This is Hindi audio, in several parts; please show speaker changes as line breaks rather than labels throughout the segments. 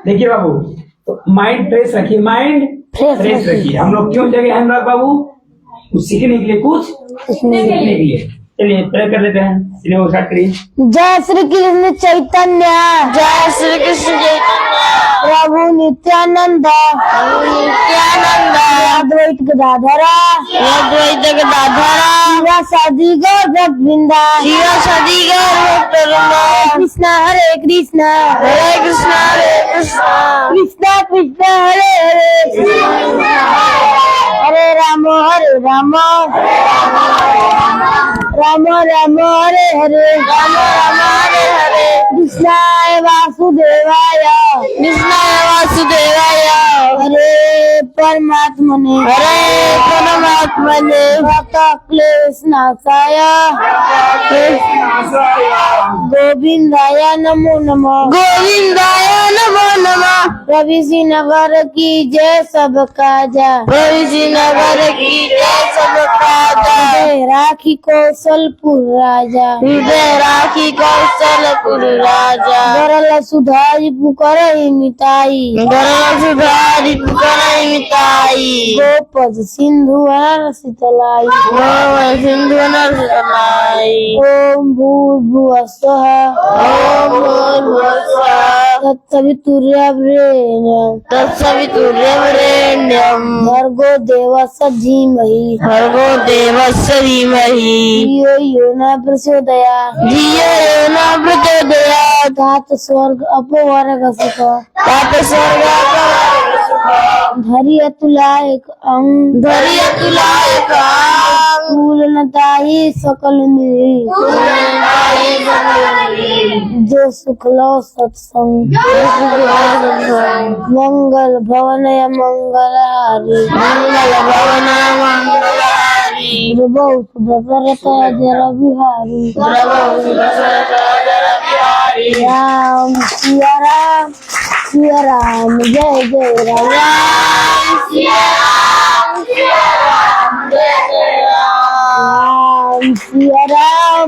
देखिए बाबू, तो माइंड फ्रेश रखिए, माइंड फ्रेश रखिए। हम लोग क्यों जगह हैं बाबू? कुछ सीखने के लिए, कुछ सीखने के लिए। चलिए प्रे कर लेते हैं, चलिए स्टार्ट करिए।
जय श्री कृष्ण चैतन्य,
जय श्री कृष्ण चैतन्य,
प्रभु नित्यानंद, अद्वैत गदाधर,
अद्वैत गदाधर,
शिवा सदी गौर भक्तवृंदा,
शिवा सदी गौर भक्तवृंदा,
कृष्णा हरे कृष्णा,
हरे कृष्णा हरे कृष्णा,
कृष्णा कृष्णा हरे हरे, हरे राम राम राम हरे हरे,
राम राम हरे हरे,
कृष्णाय वासुदेवाय,
कृष्णाय वासुदेवाय,
हरे परमात्मने,
हरे परमात्मने,
क्लेशनाशाय, गोविंदाय नमो नमः,
गोविंदाय नमो नमः,
रवि नगर की जय सबका जा,
रवि नगर की जय सबका जय,
राखी कौशलपुर राजा,
हृदय राखी कौशलपुर राजा,
गरल सुधारी पुकर मिताई,
गरल सुधारी पुकर मिताई,
गोपद सिंधु शीतलाई,
सिंधु नरसलाई,
ओम भूर्भुवः स्वः,
ओम भूर्भुवस्सुवः,
तत्सवितुर्वरेण्यं,
तत्सवितुर्वरेण्यं,
भर्गो देवस्य धीमहि,
भर्गो देवस्य धीमहि,
धियो यो न प्रचोदयात्,
धियो यो न प्रचोदयात्,
तात स्वर्ग अपवर्गसुख,
तात स्वर्ग
धरि अतुला एक अंग,
धरि अतुला एक अंग,
फूलनता ही सकल मिली, जो सुखलो सत्संग, मंगल भवन मंगलहारी,
मंगल भवन मंगलहारी,
बहुत दशरथ जर बिहारी, राम सिया राम जय जय राम,
राम सिया राम जय जय राम,
राम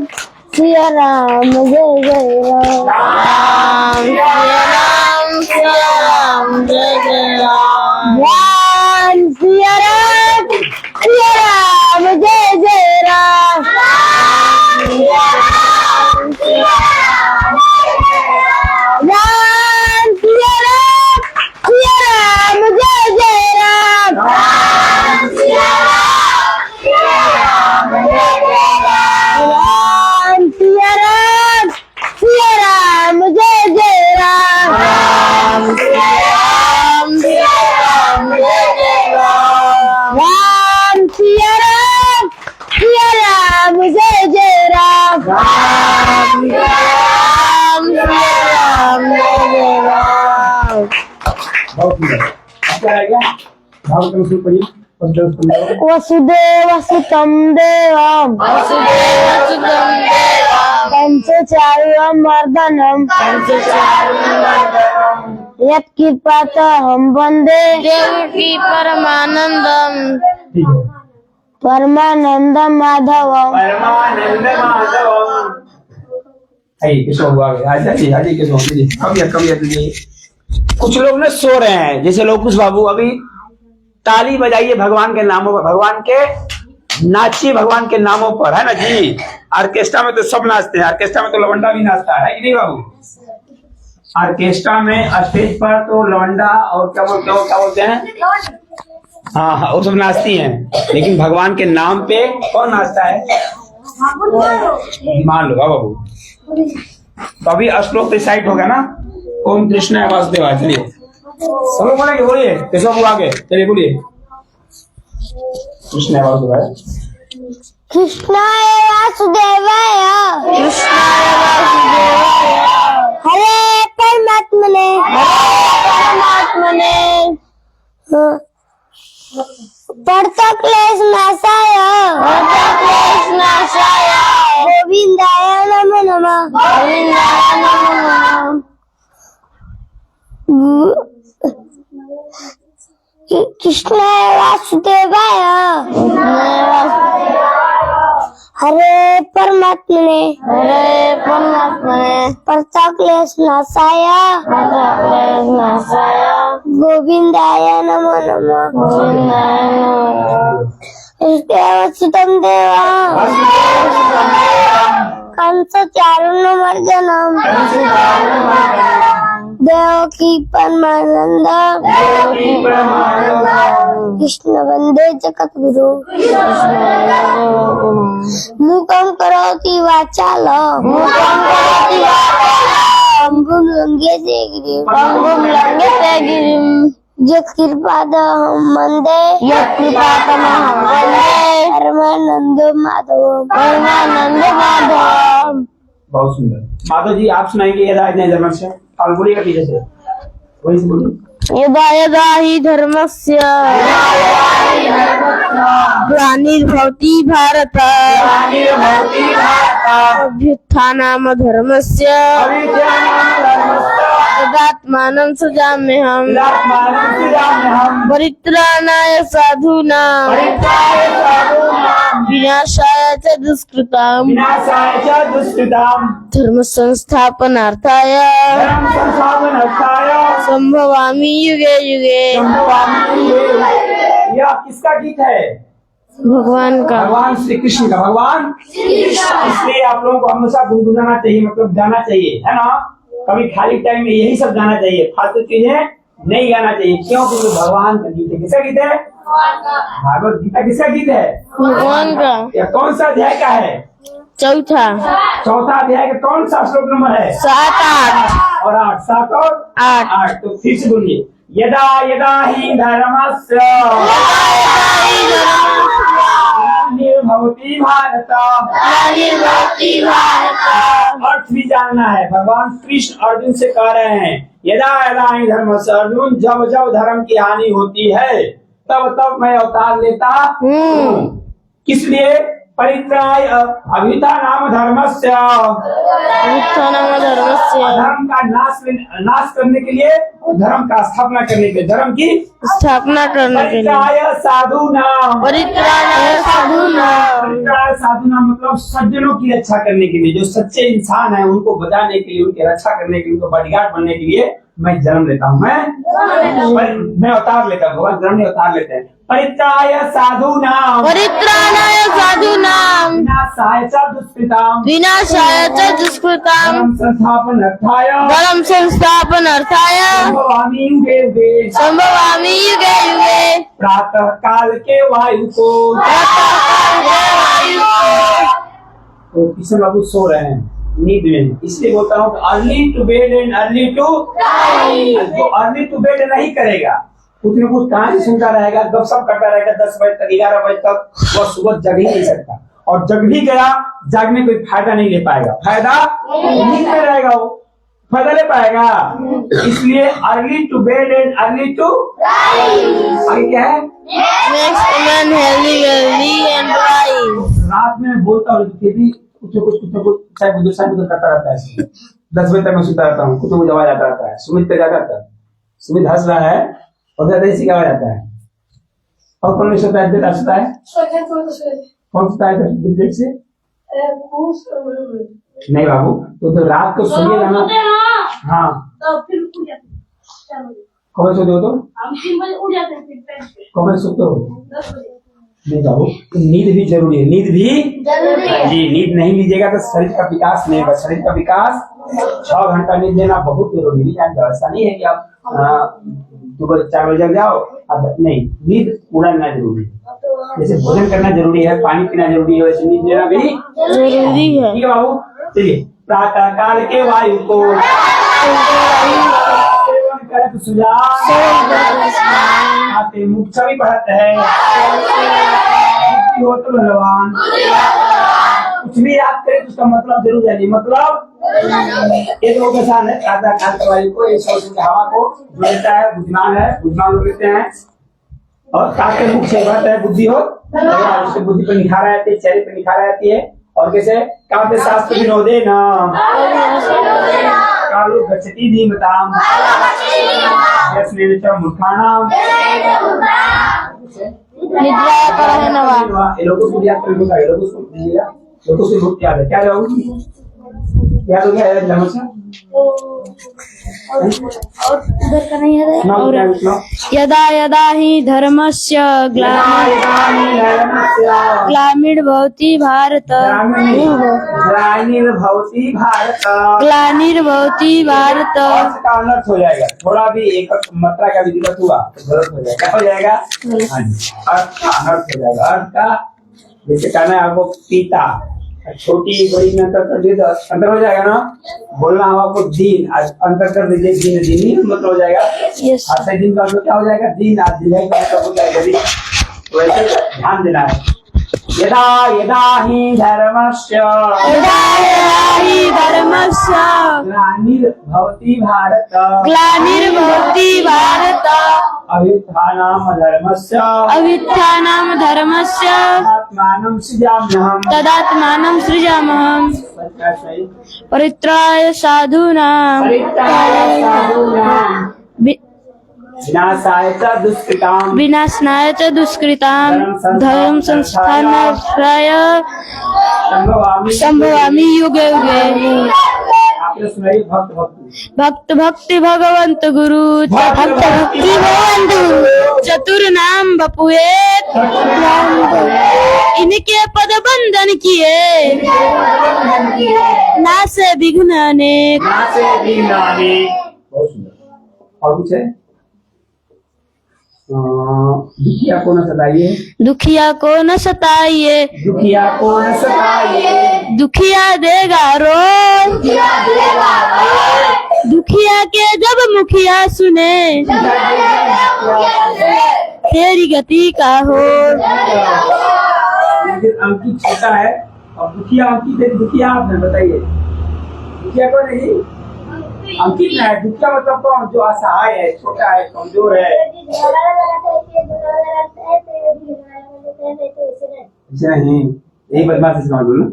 सिया राम जय जय राम,
राम सिया राम जय जय राम,
राम सिया राम जय जय राम, राम सिया राम जय जय राम, राम सिया राम जय जय राम,
राम सिया राम जय जय राम,
राम सिया राम जय जय राम,
राम सिया राम जय जय राम।
बहुत सुंदर। क्या रहेगा? भाव के अनुसार पढ़िए।
वसुदेव सुतं देवं,
वसुदेव सुतं देवं,
पंचचार्यं मर्दनं, यत्कृपातहं वन्दे
देवकी परमानंदम,
ठीक है।
परमानंद माधवम,
परमानंद माधवम। किसो हुआ आज किसो कवियत लीजिए। कुछ लोग ना सो रहे हैं, जैसे लोकुश बाबू, अभी ताली बजाइए भगवान के नामों पर, भगवान के नाचिए भगवान के नामों पर, है ना जी। ऑर्केस्ट्रा में तो सब नाचते हैं, ऑर्केस्ट्रा में तो लवंडा भी नाचता है कि नहीं बाबू? ऑर्केस्ट्रा में स्टेज पर तो लवंडा और क्या बोलते हैं, हाँ वो सब नाचती हैं, लेकिन भगवान के नाम पे कौन नाचता है? मान लो बाबू। तो अभी श्लोक रिसाइट हो गया ना, ओम कृष्ण वासुदेवाय। चलिए सब लोग बोलेंगे, बोलिए कैसे बाबू आगे, चलिए बोलिए। कृष्ण वासुदेवाय,
कृष्णाय वासुदेवाय,
कृष्णाय वासुदेवाय,
हरे परमात्मने, पढ़ता क्लेश नाशाय, गोविंदाय नमो नमः,
गोविंदाय नमो नमः,
कृष्णाय वासुदेवाय, हरे परमात्मने परताक्लेश नाशाय गोविंदाय नमो नमः इष्टवचितं देवा कंस चारुणमर्दनम देवकी परमानंद कृष्ण वंदे जगद्गुरु मुखं करोति वाचालं पंगुं लंघयते गिरिं यत्कृपादहं वन्दे परमानंद माधव
बहुत सुंदर। माधव जी आप सुनाएंगे यदा इतने जन्म से और बोलिएगा पीछे से वही से बोलिए।
यदा यदा हि धर्मस्य ग्लानिर्भवति भारत अभ्युत्थानम् धर्मस्य तदात्मानं सृजाम्यहम् परित्राणाय साधूनां विनाशाय च दुष्कृताम् धर्म संस्थापनार्थाय संभवामि युगे युगे।
यह किसका गीत है?
भगवान का,
भगवान श्री कृष्ण का। भगवान इसलिए आप लोगों को हमेशा गुनगुनाना चाहिए, मतलब गाना चाहिए, है ना। कभी खाली टाइम में यही सब गाना चाहिए, फालतू चीजें नहीं गाना चाहिए। क्यों? क्योंकि भगवान का गीत है। किसका गीत है? भागवत गीता किसका गीत है?
भगवान का।
यह कौन सा अध्याय का है?
चौथा
अध्याय का कौन सा श्लोक नंबर है?
7 8
और 8 7 और
8।
तो फिर से बोलिए। यदा यदा ही धर्मस्य ग्लानिर्भवति भारत। अर्थ भी जानना है। भगवान कृष्ण अर्जुन से कह रहे हैं यदा यदा ही धर्मस्य, अर्जुन जब जब धर्म की हानि होती है तब तब मैं अवतार लेता हूँ। किस लिए? परित्राय अभिता नाम धर्मस्य, धर्म का नाश करने के लिए, धर्म का स्थापना करने के लिए, धर्म की
स्थापना करने के लिए।
परित्राय साधूनां, परित्राय साधूनां मतलब सज्जनों की रक्षा करने के लिए। जो सच्चे इंसान है उनको बचाने के लिए, उनकी रक्षा करने के लिए, उनको बॉडीगार्ड बनने के लिए मैं जन्म लेता हूँ। मैं अवतार लेता हूँ। भगवान जन्म अवतार लेते हैं। परित्राय साधूनां,
विनाशाय च दुष्कृताम् धर्म संस्थापनार्थाय संभवामि युगे युगे।
प्रातः काल के वायु को, तो किशन बाबू सो रहे हैं नींद में, इसलिए बोलता हूँ early to bed and early to जो अर्ली टू बेड नहीं करेगा, कुछ न कुछ कहानी सुनता रहेगा, गपशप करता रहेगा 10 बजे तक 11 बजे तक, वह सुबह जग ही नहीं सकता। और जग भी गया, जागने कोई फायदा नहीं ले पाएगा। फायदा नींद में रहेगा, वो फायदा ले पाएगा। इसलिए early to bed and early to आगे क्या है? रात में बोलता हूँ कुछ चाहे करता रहता है। 10 बजे तक मैं सुता रहता हूँ, कुछ मुझे आवाज आता रहता है। सुमित पे जाता था, सुमित हंस रहा है और ज्यादा इसी का आवाज आता है। और कौन सोता है? देर सोता है। कौन सोता है देर से? नहीं बाबू, तो रात को सोइएगा ना। हाँ, कब सोते हो? तो कब सोते हो? नहीं बाबू, नींद भी जरूरी है। नींद भी जी, नींद नहीं लीजिएगा तो शरीर का विकास नहीं होगा। शरीर का विकास 6 घंटा नींद लेना बहुत जरूरी है। ऐसा नहीं है कि आप 4 बजे जग जाओ, अब नहीं, नींद पूरा लेना जरूरी है। जैसे भोजन करना जरूरी है, पानी पीना जरूरी है, वैसे नींद लेना भी
जरूरी है।
ठीक है बाबू, चलिए। प्रातः काल के वायु को सेवन करे तो आते मुख छवि बढ़त है, हो तो भगवान कुछ भी याद करे तो उसका मतलब जरूर जानिए। मतलब एक लोग किसान है, प्रातः काल के वायु को, एक हवा को लेता है, बुद्धिमान लोग लेते हैं। और काके मुख से बढ़ता है बुद्धि हो, उससे बुद्धि पर निखार आती है, चेहरे पर निखार आती है। और कैसे? काव्य शास्त्र विनोदे नाम कालो गच्छति धीमताम यस्मिन् च मूर्खाणाम
निद्रा परहनवा।
ये लोगों को याद करने का, ये लोगों को दीजिएगा। तो कुछ बुक याद है, क्या जाओगी याद हो गया है नमस्कार
और उधर का नहीं है
सुनाओ,
और
क्या सुनाओ?
यदा यदा हि धर्मस्य ग्लानिर्भवति भारत
ग्लानिर्भवति भारत
ग्लानिर्भवति भारत
अर्थ का अनर्थ हो जाएगा, थोड़ा भी एक मात्रा का भी दिक्कत हुआ तो गलत हो जाएगा, क्या हो जाएगा? हाँ जी, अर्थ का अनर्थ हो जाएगा। अर्थ का जैसे कहना है आपको पिता, छोटी बड़ी में अंतर कर दीजिए तो अंतर हो जाएगा ना। बोलना हो आपको दिन, आज अंतर कर दीजिए दिन दिन मतलब हो जाएगा।
यस
आज से दिन का मतलब क्या हो जाएगा? दिन, आज दिन का मतलब हो जाएगा दिन। तो ऐसे ध्यान देना है। यदा यदा हि धर्मस्य ग्लानिर्भवति भारत
ग्लानिर्भवति भारत
अभ्युत्थानम् धर्मस्य आत्मानं सृजाम्यहम्
तदात्मानं सृजामहम् परित्राय साधूनां
विनाशाय च दुष्कृताम्
विनाशनाय च दुष्कृतां धर्म संस्थानाय संभवामि युगे युगे।
आपने सुनाई भक्त भक्ति
भक्त भक्ति भगवंत गुरु भक्त भक्ति भगवंत चतुर्नाम बपुएत इनके पद बंधन किए नासे विघ्न अनेक।
बहुत सुंदर। और कुछ है? दुखिया को न सताइए,
दुखिया को न सताइए
दुखिया को न सताइए,
दुखिया देगा रोज दुखिया के जब मुखिया सुने तेरी गति का हो।
अंकित छोटा है और दुखिया अंकित है, दुखिया आपने बताइए दुखिया को नहीं, अंकित ना है। दुखिया मतलब कौन? जो असहाय है, छोटा है, कमजोर है, ऐसे नहीं। यही बदमाश इसका मतलब ना।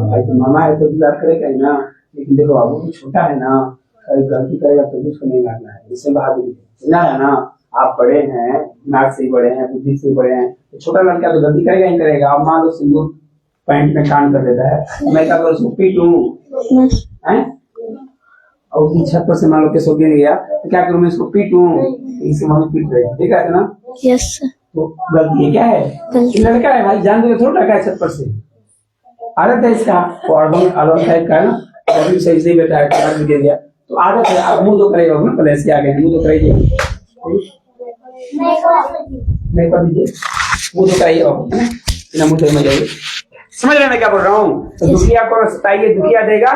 भाई तो मामा है तो इंतजार करेगा ही ना, लेकिन देखो बाबू छोटा है ना, कहीं गलती करेगा तो भी उसको नहीं मारना है, इससे बहादुरी सुना है ना। आप बड़े हैं, दिमाग से ही बड़े हैं, बुद्धि से ही बड़े हैं, तो छोटा लड़का तो गलती करेगा ही करेगा। आप मान लो सिंदूर पैंट में कान कर देता है, मैं क्या करूँ उसको पीटूं हैं? और उसकी छत पर से मान लो के सो गया तो क्या करूँ मैं इसको पीटूं? इसे मम्मी पीट रही है, देखा है ना।
यस
तो गलती है क्या है? लड़का है भाई, जान दो थोड़ा लड़का है छत पर से, आदत है इसका। अलवन टाइप का है ना, कभी सही सही बैठा है, कभी गिर गया तो आदत है। आप मुंह तो करेगा ना, पहले ऐसे आ गए मुंह तो करेंगे, नहीं कर दीजिए मुंह तो कराइए आप, है ना, मुंह तो जाइए। समझ रहे मैं क्या बोल रहा हूँ? तो दुखिया को सताइए, दुखिया देगा,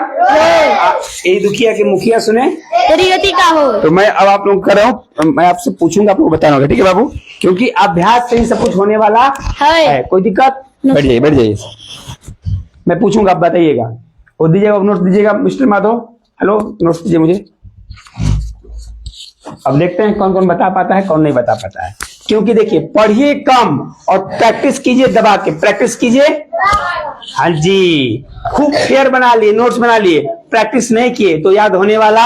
यही दुखिया के मुखिया सुने
तेरी गति का हो।
तो मैं अब आप लोग कर रहा हूँ, मैं आपसे पूछूंगा, आपको बताना होगा, ठीक है बाबू? क्योंकि अभ्यास से ही सब कुछ होने वाला है। कोई दिक्कत? बैठ जाइए, बैठ जाइए, मैं पूछूंगा, आप बताइएगा। और दीजिएगा, नोट दीजिएगा मिस्टर माधव। हेलो, नोट दीजिए मुझे। अब देखते हैं कौन कौन बता पाता है, कौन नहीं बता पाता है। क्योंकि देखिए, पढ़िए कम और प्रैक्टिस कीजिए दबा के, प्रैक्टिस कीजिए। हाँ जी, खूब फेयर बना लिए, नोट्स बना लिए, प्रैक्टिस नहीं किए तो याद होने वाला।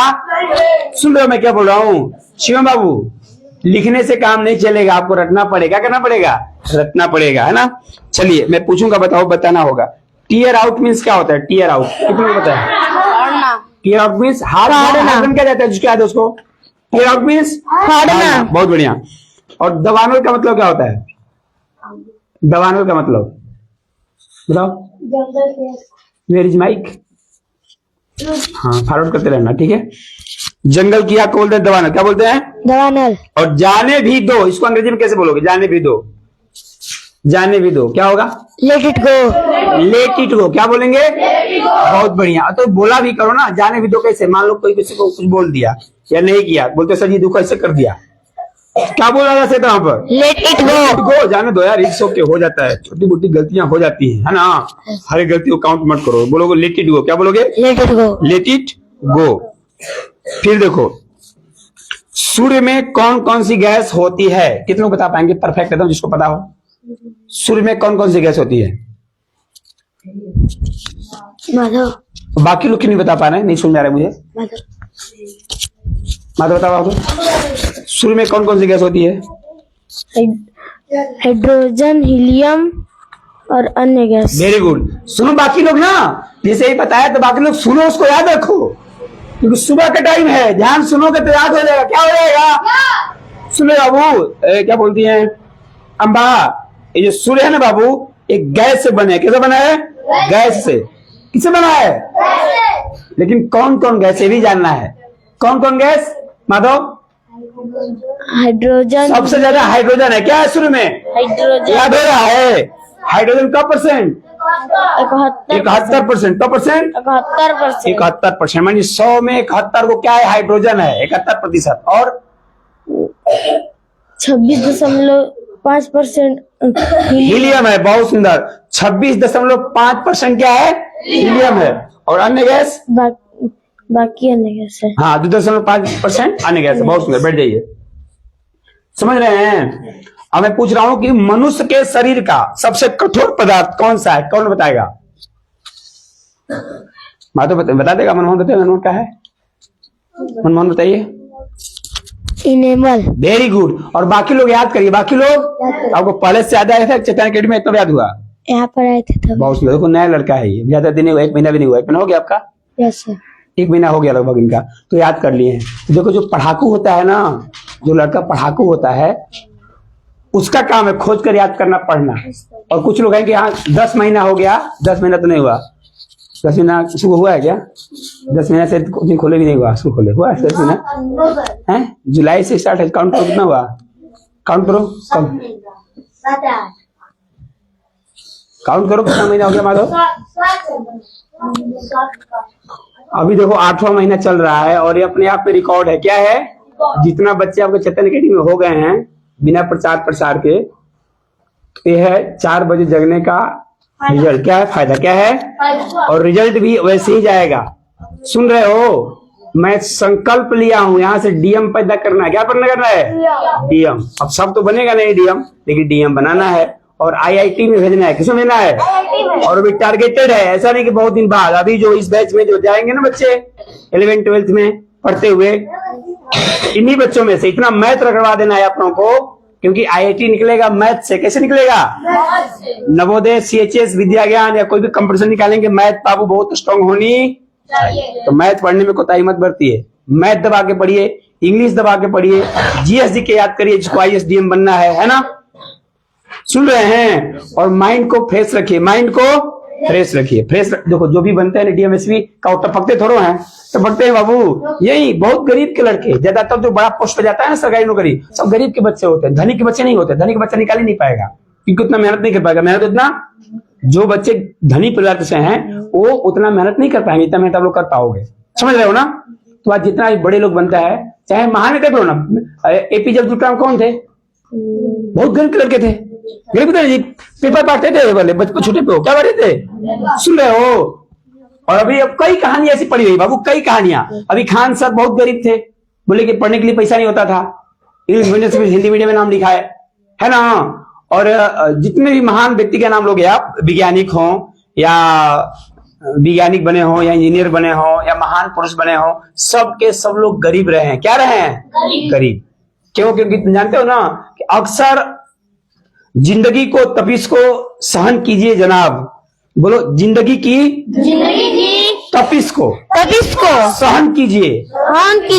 सुन रहे हो मैं क्या बोल रहा हूँ? शिवम बाबू, लिखने से काम नहीं चलेगा, आपको रटना पड़ेगा। करना पड़ेगा, रटना पड़ेगा, है ना। चलिए मैं पूछूंगा, बताओ, बताना होगा। टीयर आउट मीन्स क्या होता है? टीयर आउट कितने को पता है? टीयर आउट मीन्स हार क्या जाता है, जिसको याद है उसको। टीयर आउट मीन्स फाड़ना। बहुत बढ़िया। और दबानल का मतलब क्या होता है? दबानल का मतलब बताओ। Where is mic? हाँ, फॉरवर्ड करते रहना, ठीक है। जंगल की आग को बोलते हैं दबानल। क्या बोलते हैं?
दबानल।
और जाने भी दो, इसको अंग्रेजी में कैसे बोलोगे? जाने भी दो, जाने भी दो, क्या होगा?
Let it go.
Let it go, क्या बोलेंगे? बहुत बढ़िया। तो बोला भी करो ना, जाने भी दो कैसे? मान लो कोई किसी को कुछ बोल दिया या नहीं किया, बोलते सर जी दुख ऐसे कर दिया, क्या बोला जा सकता है वहां पर?
लेट इट
गो, जाने दो यार, इट्स ओके, हो जाता है, छोटी मोटी गलतियां हो जाती है ना। हर एक गलती को काउंट मत करो, बोलोगे लेट इट गो। क्या बोलोगे?
Let it go.
Let it go. फिर देखो, सूर्य में कौन कौन सी गैस होती है? कितने लोग बता पाएंगे परफेक्ट एकदम, जिसको पता हो? सूर्य में कौन कौन सी गैस होती है?
माधव।
बाकी लोग क्यों नहीं बता पा रहे हैं? नहीं सुन में आ रहा है मुझे। माधव बताओ। सूर्य में कौन कौन सी गैस होती है?
हाइड्रोजन, हीलियम और अन्य गैस।
Very good. सुनो बाकी लोग ना, जैसे ही बताया तो बाकी लोग सुनो, उसको याद रखो, क्योंकि सुबह का टाइम है, ध्यान सुनोगे तो याद हो जाएगा। क्या हो जाएगा? सुनो बाबू, क्या बोलती हैं अम्बा, ये जो सूर्य है ना बाबू, एक गैस से बने। कैसे बना है? गैस से। किससे बना है? लेकिन कौन कौन गैस, ये भी जानना है। कौन कौन गैस माधव?
हाइड्रोजन।
सबसे ज्यादा हाइड्रोजन है। क्या है शुरू में?
हाइड्रोजन।
याद हो रहा है? हाइड्रोजन का परसेंट 71%। का परसेंट
71%।
71%। मानी 100 में 71 को क्या है? हाइड्रोजन है, 71%। और
26.5%
हीलियम है। बहुत सुंदर। 26.5% क्या है? हीलियम है। और अन्य गैस?
बाकी अन्य गैस है।
हाँ, 2.5% अन्य गैस है। बहुत सुंदर, बैठ जाइए। समझ रहे हैं? अब मैं पूछ रहा हूं कि मनुष्य के शरीर का सबसे कठोर पदार्थ कौन सा है? कौन बताएगा? माधव बता देगा। मनमोहन बताइए, मनमोहन क्या है? मनमोहन बताइए।
इनेमल।
Very good. और बाकी लोग याद करिए। बाकी लोग आपको पहले से याद आया था? चैतन्य अकेडमी में इतना याद हुआ?
यहाँ पर आए थे तब।
बहुत सुंदर। देखो नया लड़का है ये, ज्यादा दिन नहीं हुआ, 1 महीना भी नहीं हुआ। 1 महीना हो गया आपका?
Yes sir.
1 महीना हो गया लगभग इनका, तो याद कर लिए हैं। देखो जो पढ़ाकू होता है ना, जो लड़का पढ़ाकू होता है, उसका काम है खोज कर याद करना, पढ़ना। और कुछ लोग हैं कि हाँ 10 महीना हो गया, 10 महीना तो नहीं हुआ। 10 महीना किसी को हुआ है क्या? 10 महीना से दिन खोले भी नहीं हुआ, स्कूल खोले हुआ है 10 महीना है? जुलाई से स्टार्ट है। काउंट करो कितना हुआ, काउंट करो, काउंट करो कितना महीना हो गया माधव? अभी देखो 8वां महीना चल रहा है और ये अपने आप में रिकॉर्ड है। क्या है? जितना बच्चे आपके चैतन्य अकेडमी में हो गए हैं बिना प्रचार प्रसार के, ये है 4 बजे जगने का रिजल्ट। क्या है? फायदा क्या है? और रिजल्ट भी वैसे ही जाएगा। सुन रहे हो? मैं संकल्प लिया हूं यहाँ से डीएम पैदा करना है। क्या पैदा करना है? डीएम। अब सब तो बनेगा नहीं डीएम, लेकिन डीएम बनाना है और आईआईटी में भेजना है। किसमें भेजना है? और अभी टारगेटेड है, ऐसा नहीं कि बहुत दिन बाद। अभी जो इस बैच में जो जाएंगे ना बच्चे 11th 12th में पढ़ते हुए, इन्हीं बच्चों में से इतना मैथ रगड़वा देना है अपनों को, क्योंकि आईआईटी निकलेगा मैथ से। कैसे निकलेगा? नवोदय, सीएचएस, विद्या ज्ञान या कोई भी कंपटीशन निकालेंगे, मैथ बाबू बहुत स्ट्रांग होनी चाहिए। तो मैथ पढ़ने में कोताही मत बरतिए। मैथ दबा के पढ़िए, इंग्लिश दबा के पढ़िए, जीएसडी के याद करिए जिसको आईएसडीएम बनना है ना? सुन रहे हैं? और माइंड को फ्रेश रखिए, माइंड को फ्रेश रखिए। फ्रेश देखो जो भी बनते हैं डीएमएसपी का टपकते थोड़ो हैं, टपकते हैं बाबू। यही बहुत गरीब के लड़के, ज्यादातर जो बड़ा पोस्ट पे जाता है ना सरकारी नौकरी, सब गरीब के बच्चे होते हैं, धनी के बच्चे नहीं होते। धनी के बच्चा निकाल ही नहीं पाएगा क्योंकि उतना मेहनत नहीं कर पाएगा। मेहनत उतना जो बच्चे धनी परिवार से हैं वो उतना मेहनत नहीं कर पाएंगे, इतना मेहनत आप लोग कर पाओगे। समझ रहे हो ना? तो आज जितना भी बड़े लोग बनता है, चाहे महान कहो ना, एपीजे अब्दुल कलाम कौन थे? बहुत गरीब के लड़के थे। गरीब जी पेपर पढ़ते थे वाले बचपन छोटे पे, क्या पढ़ते थे? सुन रहे हो? और अभी अब कई कहानियां ऐसी पड़ी हुई बाबू, कई कहानियां। अभी खान सर बहुत गरीब थे, बोले कि पढ़ने के लिए पैसा नहीं होता था, इंग्लिश मीडियम से हिंदी मीडियम में नाम लिखा है ना? और जितने भी महान व्यक्ति के नाम लोगे आप, वैज्ञानिक हो या वैज्ञानिक बने हो या इंजीनियर बने हो या महान पुरुष बने हो, सब के सब लोग गरीब रहे हैं। क्या रहे हैं? गरीब। क्यों? क्योंकि जानते हो ना कि अक्सर जिंदगी को, तपिश को सहन कीजिए जनाब। बोलो, जिंदगी की तपिश को सहन कीजिए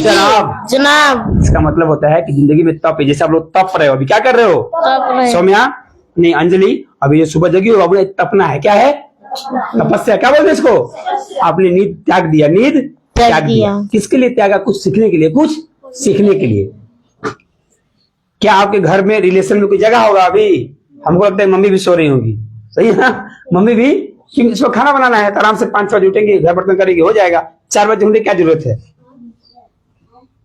जनाब।
जनाब।
इसका मतलब होता है कि जिंदगी में तप है। जैसे आप लोग तप रहे हो, अभी क्या कर रहे हो? सौम्या नहीं, अंजलि, अभी ये सुबह जगी हो, आपने तपना है। क्या है? तपस्या। क्या बोलते इसको? आपने नींद त्याग दिया, नींद त्याग दिया। किसके लिए त्यागा? कुछ सीखने के लिए, कुछ सीखने के लिए। क्या आपके घर में रिलेशन में कोई जगह होगा? अभी हमको लगता है मम्मी भी सो रही होगी, सही है ना? मम्मी भी, क्योंकि इसको खाना बनाना है तो आराम से 5 बजे उठेंगे, घर बर्तन करेंगे, हो जाएगा। 4 बजे होंगे, क्या जरूरत है?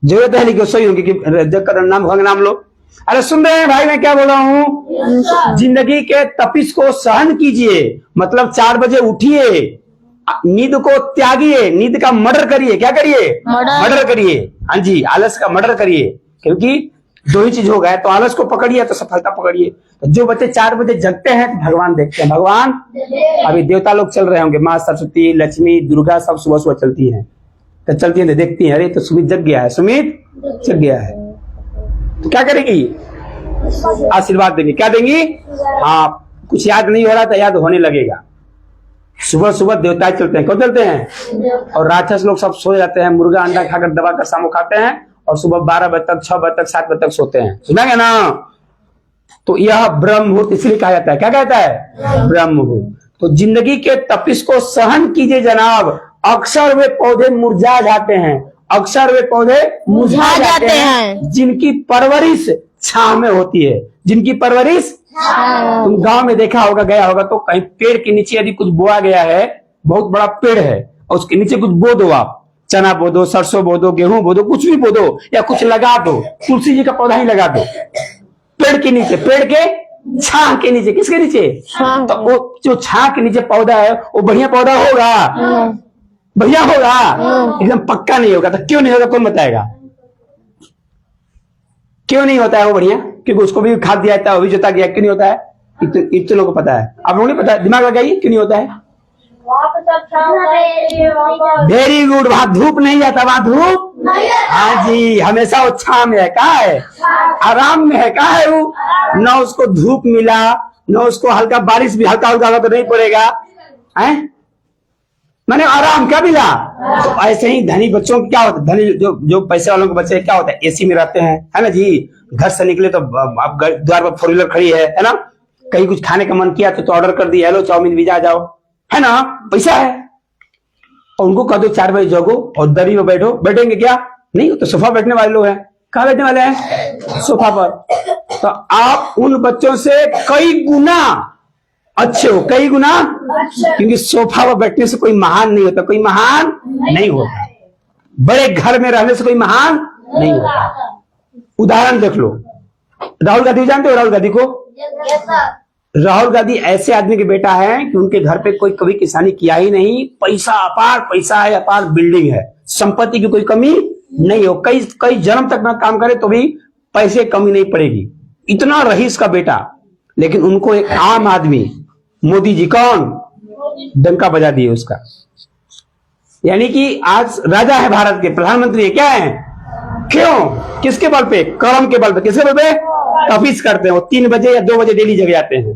जरूरत है नहीं कि सही होंगी कि नाम भगवान नाम लो। अरे सुन रहे हैं भाई, मैं क्या बोल रहा हूँ? जिंदगी के तपिश को सहन कीजिए, मतलब 4 बजे उठिए, नींद को त्यागिए, नींद का मर्डर करिए। क्या करिए? मर्डर करिए। हाँ जी, आलस का मर्डर करिए, क्योंकि 2 ही चीज हो गया, तो आलस को पकड़िए तो सफलता पकड़िए। तो जो बच्चे 4 बजे जगते हैं तो भगवान देखते हैं। भगवान, अभी देवता लोग चल रहे होंगे, माँ सरस्वती, लक्ष्मी, दुर्गा, सब सुबह सुबह चलती हैं, तो चलती है, देखती है, अरे तो सुमित जग गया है, सुमित जग गया है, तो क्या करेगी? आशीर्वाद देंगी। क्या देंगी? हाँ, कुछ याद नहीं हो रहा तो याद होने लगेगा। सुबह सुबह देवता चलते हैं, क्यों चलते हैं? और राक्षस लोग सब सो जाते हैं, मुर्गा अंडा खाकर दबा कर शाम को खाते हैं और सुबह 12 बजे तक, 6 बजे तक, 7 बजे तक सोते हैं। सुना गया ना? तो यह ब्रह्म मुहूर्त इसलिए कहा जाता है। क्या कहता है? ब्रह्म मुहूर्त। तो जिंदगी के तपिश को सहन कीजिए जनाब, अक्सर वे पौधे मुरझा जाते हैं, अक्सर वे पौधे मुरझा जाते हैं जिनकी परवरिश छांव में होती है। जिनकी परवरिश, तुम गांव में देखा होगा, गया होगा तो कहीं पेड़ के नीचे यदि कुछ बोआ गया है, बहुत बड़ा पेड़ है और उसके नीचे कुछ बो दो, आप चना बो दो, सरसों बो दो, गेहूं बो दो, कुछ भी बो दो या कुछ लगा दो, तुलसी जी का पौधा ही लगा दो पेड़ के नीचे, पेड़ के छां के नीचे। किसके नीचे? तो वो जो छां के नीचे पौधा है वो बढ़िया पौधा होगा, बढ़िया होगा, एकदम पक्का नहीं होगा। तो क्यों नहीं होगा? कौन बताएगा क्यों नहीं होता है वो बढ़िया? क्योंकि उसको भी खाद दिया जाता है, वो भी जोता गया। क्यों नहीं होता है? इतने लोगों को पता है, आप लोगों ने पता है, दिमाग लगाइए क्यों नहीं होता है। Very good. वहां धूप नहीं जाता, वहां धूप, हाँ जी, हमेशा वो छां में है। कहा है? आराम में है। कहा है वो? न उसको धूप मिला, न उसको हल्का बारिश भी, हल्का हल्का तो नहीं पड़ेगा, है मैंने आराम क्या मिला। तो ऐसे ही धनी बच्चों को क्या होता है, धनी जो पैसे वालों के बच्चे क्या होता है, एसी में रहते हैं, है ना जी। घर से निकले तो आप द्वार पर 4 व्हीलर खड़ी है ना, कहीं कुछ खाने का मन किया तो ऑर्डर कर दिया, हेलो चाउमीन पिज्जा जाओ, है ना, पैसा है। और उनको कह दो 4 बजे जगो और दरी में बैठो, बैठेंगे क्या? नहीं, तो सोफा बैठने वाले लोग हैं। कहाँ बैठने वाले हैं? सोफा पर। तो आप उन बच्चों से कई गुना अच्छे हो, कई गुना, क्योंकि सोफा पर बैठने से कोई महान नहीं होता, कोई महान नहीं होता। बड़े घर में रहने से कोई महान नहीं होता। उदाहरण देख लो, राहुल गांधी जानते हो? राहुल गांधी को? राहुल गांधी ऐसे आदमी के बेटा है कि उनके घर पे कोई कभी किसानी किया ही नहीं, पैसा अपार, पैसा है अपार, बिल्डिंग है, संपत्ति की कोई कमी नहीं हो, कई जन्म तक में काम करे तो भी पैसे कमी नहीं पड़ेगी, इतना रईस का बेटा। लेकिन उनको एक आम आदमी, मोदी जी, कौन, डंका बजा दिए उसका। यानी कि आज राजा है भारत के, प्रधानमंत्री है, क्या है, क्यों, किसके बल पे? कर्म के बल पे। किसके बल पे? तपिश करते हैं। वो 3 बजे या 2 बजे डेली जग जाते हैं,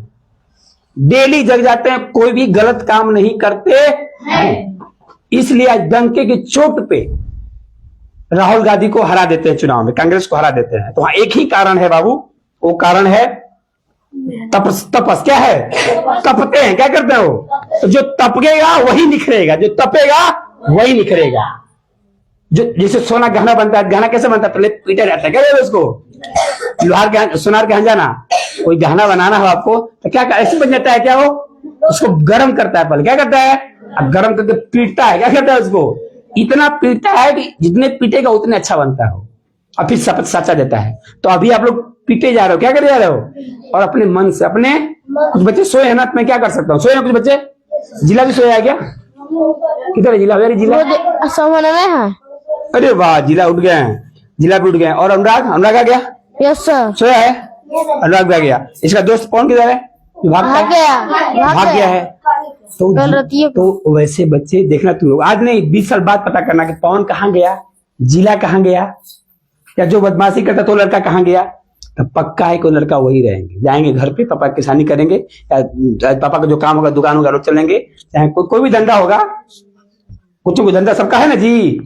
डेली जग जाते हैं, कोई भी गलत काम नहीं करते हैं। इसलिए आज डंके की चोट पे राहुल गांधी को हरा देते हैं, चुनाव में कांग्रेस को हरा देते हैं। तो वहां एक ही कारण है बाबू, वो कारण है तपस। क्या है? तपते हैं। क्या करते हैं वो? तो जो तपकेगा वही निखरेगा, जो तपेगा वही निखरेगा। जो जैसे सोना गहना बनता है, गहना कैसे बनता है? पहले पीटा जाता है, क्या कहते हैं उसको? लोहार के, सोनार के हंजाना। कोई गहना बनाना हो आपको तो क्या ऐसे बन जाता है क्या? वो उसको गर्म करता है, पहले क्या करता है? अब गर्म करके पीटता है, क्या करता है? उसको इतना पीटता है कि जितने पीटेगा उतने अच्छा बनता है, और फिर शपथ साचा देता है। तो अभी आप लोग पीटे जा रहे हो, क्या कर जा रहे हो? और अपने मन से, अपने कुछ बच्चे सोए हैं ना, मैं क्या कर सकता हूँ? सोए हैं कुछ बच्चे? जिला भी सोया है क्या? किधर है जिला? वेरी जिला
सोमन में है।
अरे वाह, जिला उठ गए हैं, जिला भी उठ गए हैं। और अनुराग, अनुराग आ गया?
Yes sir.
सोया है? अनुराग भी आ गया। इसका दोस्त कौन किधर है? भाग गया है। तो वैसे बच्चे देखना, तुम लोग आज नहीं 20 साल बाद पता करना कि पवन कहाँ गया, जिला कहाँ गया, या जो बदमाशी करता तो लड़का कहाँ गया। तो पक्का है कोई लड़का वही रहेंगे, जाएंगे घर पे, पापा किसानी करेंगे, या पापा का जो काम होगा, दुकान होगा, रोज चलेंगे, चाहे कोई भी धंधा होगा, कुछ कोई धंधा सबका है ना जी।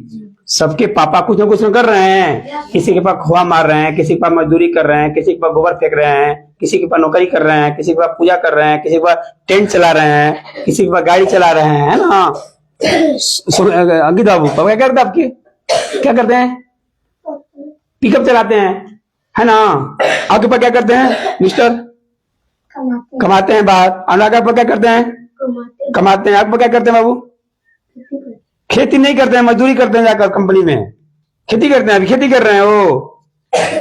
सबके पापा कुछ ना कुछ कर रहे हैं, किसी के पास खोआ मार रहे हैं, किसी के पास मजदूरी कर रहे हैं, किसी के पास गोबर फेंक रहे हैं, किसी के पास नौकरी कर रहे हैं, किसी के पास पूजा कर रहे हैं, किसी के पास टेंट चला रहे हैं, किसी के पास गाड़ी चला रहे हैं, है ना। अंकित बाबू पापा क्या करते आपके? क्या करते हैं? पिकअप चलाते हैं, है ना। आपके पास क्या करते हैं मिस्टर? कमाते हैं बाहर। अनुराग आप क्या करते हैं? कमाते हैं। आप क्या करते हैं बाबू? खेती नहीं करते हैं, मजदूरी करते हैं, जाकर कंपनी में खेती करते हैं। अभी खेती कर रहे हैं, वो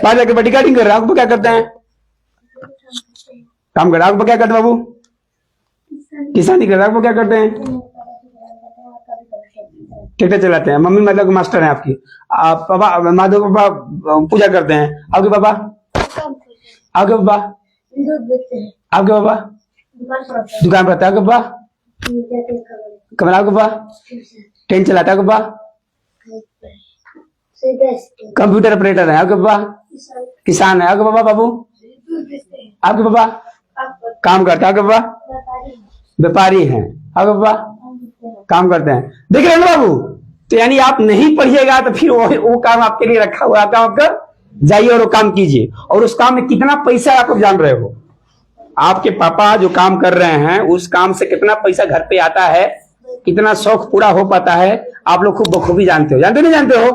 बाहर जाकर बड़ी गार्डिंग कर रहे हैं। आपको क्या करते हैं? काम कर रहे हैं। आपको क्या करते हैं बाबू? किसानी कर रहे हैं। आपको क्या करते हैं? ट्रैक्टर चलाते हैं। मम्मी मतलब मास्टर है आपकी। आप पापा, माधव पापा पूजा करते हैं। आपके पापा? आपके पापा? आपके पापा दुकान पर रहता है। आपके पापा कमरा? आपके पापा ट्रेन चलाता है। आपके पापा कंप्यूटर ऑपरेटर है। आपके पापा किसान है। आपके पापा बाबू आपके पापा काम करते हैं, आपके पापा व्यापारी हैं, आपके पापा काम करते हैं। देख रहे हैं ना बाबू, तो यानी आप नहीं पढ़िएगा तो फिर वो काम आपके लिए रखा हुआ है, काम आपका जाइए और वो काम कीजिए। और उस काम में कितना पैसा है आप लोग जान रहे हो। आपके पापा जो काम कर रहे हैं उस काम से कितना पैसा घर पे आता है, कितना शौक पूरा हो पाता है, आप लोग खूब बखूबी जानते हो। जानते नहीं जानते हो?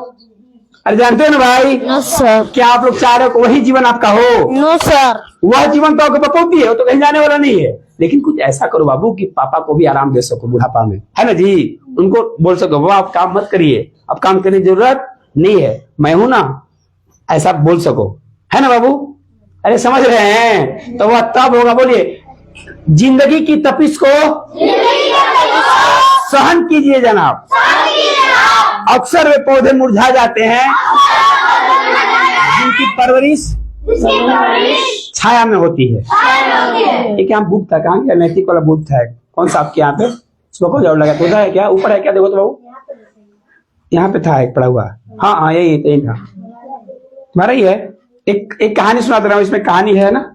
अरे जानते हो ना भाई।
No sir.
क्या आप लोग चाह रहे हो कि वही जीवन आपका हो?
No sir.
वह जीवन तो आपको बकौती है, वो तो कहीं जाने वाला नहीं है। लेकिन कुछ ऐसा करो बाबू कि पापा को भी आराम दे सको बुढ़ापा में, है ना जी। उनको बोल सको बाबा आप काम मत करिए, अब काम करने की जरूरत नहीं है, मैं हूं ना, ऐसा बोल सको, है ना बाबू। अरे समझ रहे हैं? तो वह तब होगा, बोलिए, जिंदगी की तपिश को सहन कीजिए जनाब, अक्सर वे पौधे मुरझा जाते हैं जिनकी परवरिश छाया में होती है। ये क्या बुक था, कहाँ गया नैतिक वाला बुक था, कौन सा आपके यहाँ पे? उसको जाओ लगा तो है क्या, ऊपर है क्या, देखो तो बाबू, यहाँ पे था एक पड़ा हुआ। हाँ हाँ यही था, तुम्हारा ही है। एक कहानी सुनाता रहा हूँ, इसमें कहानी है ना,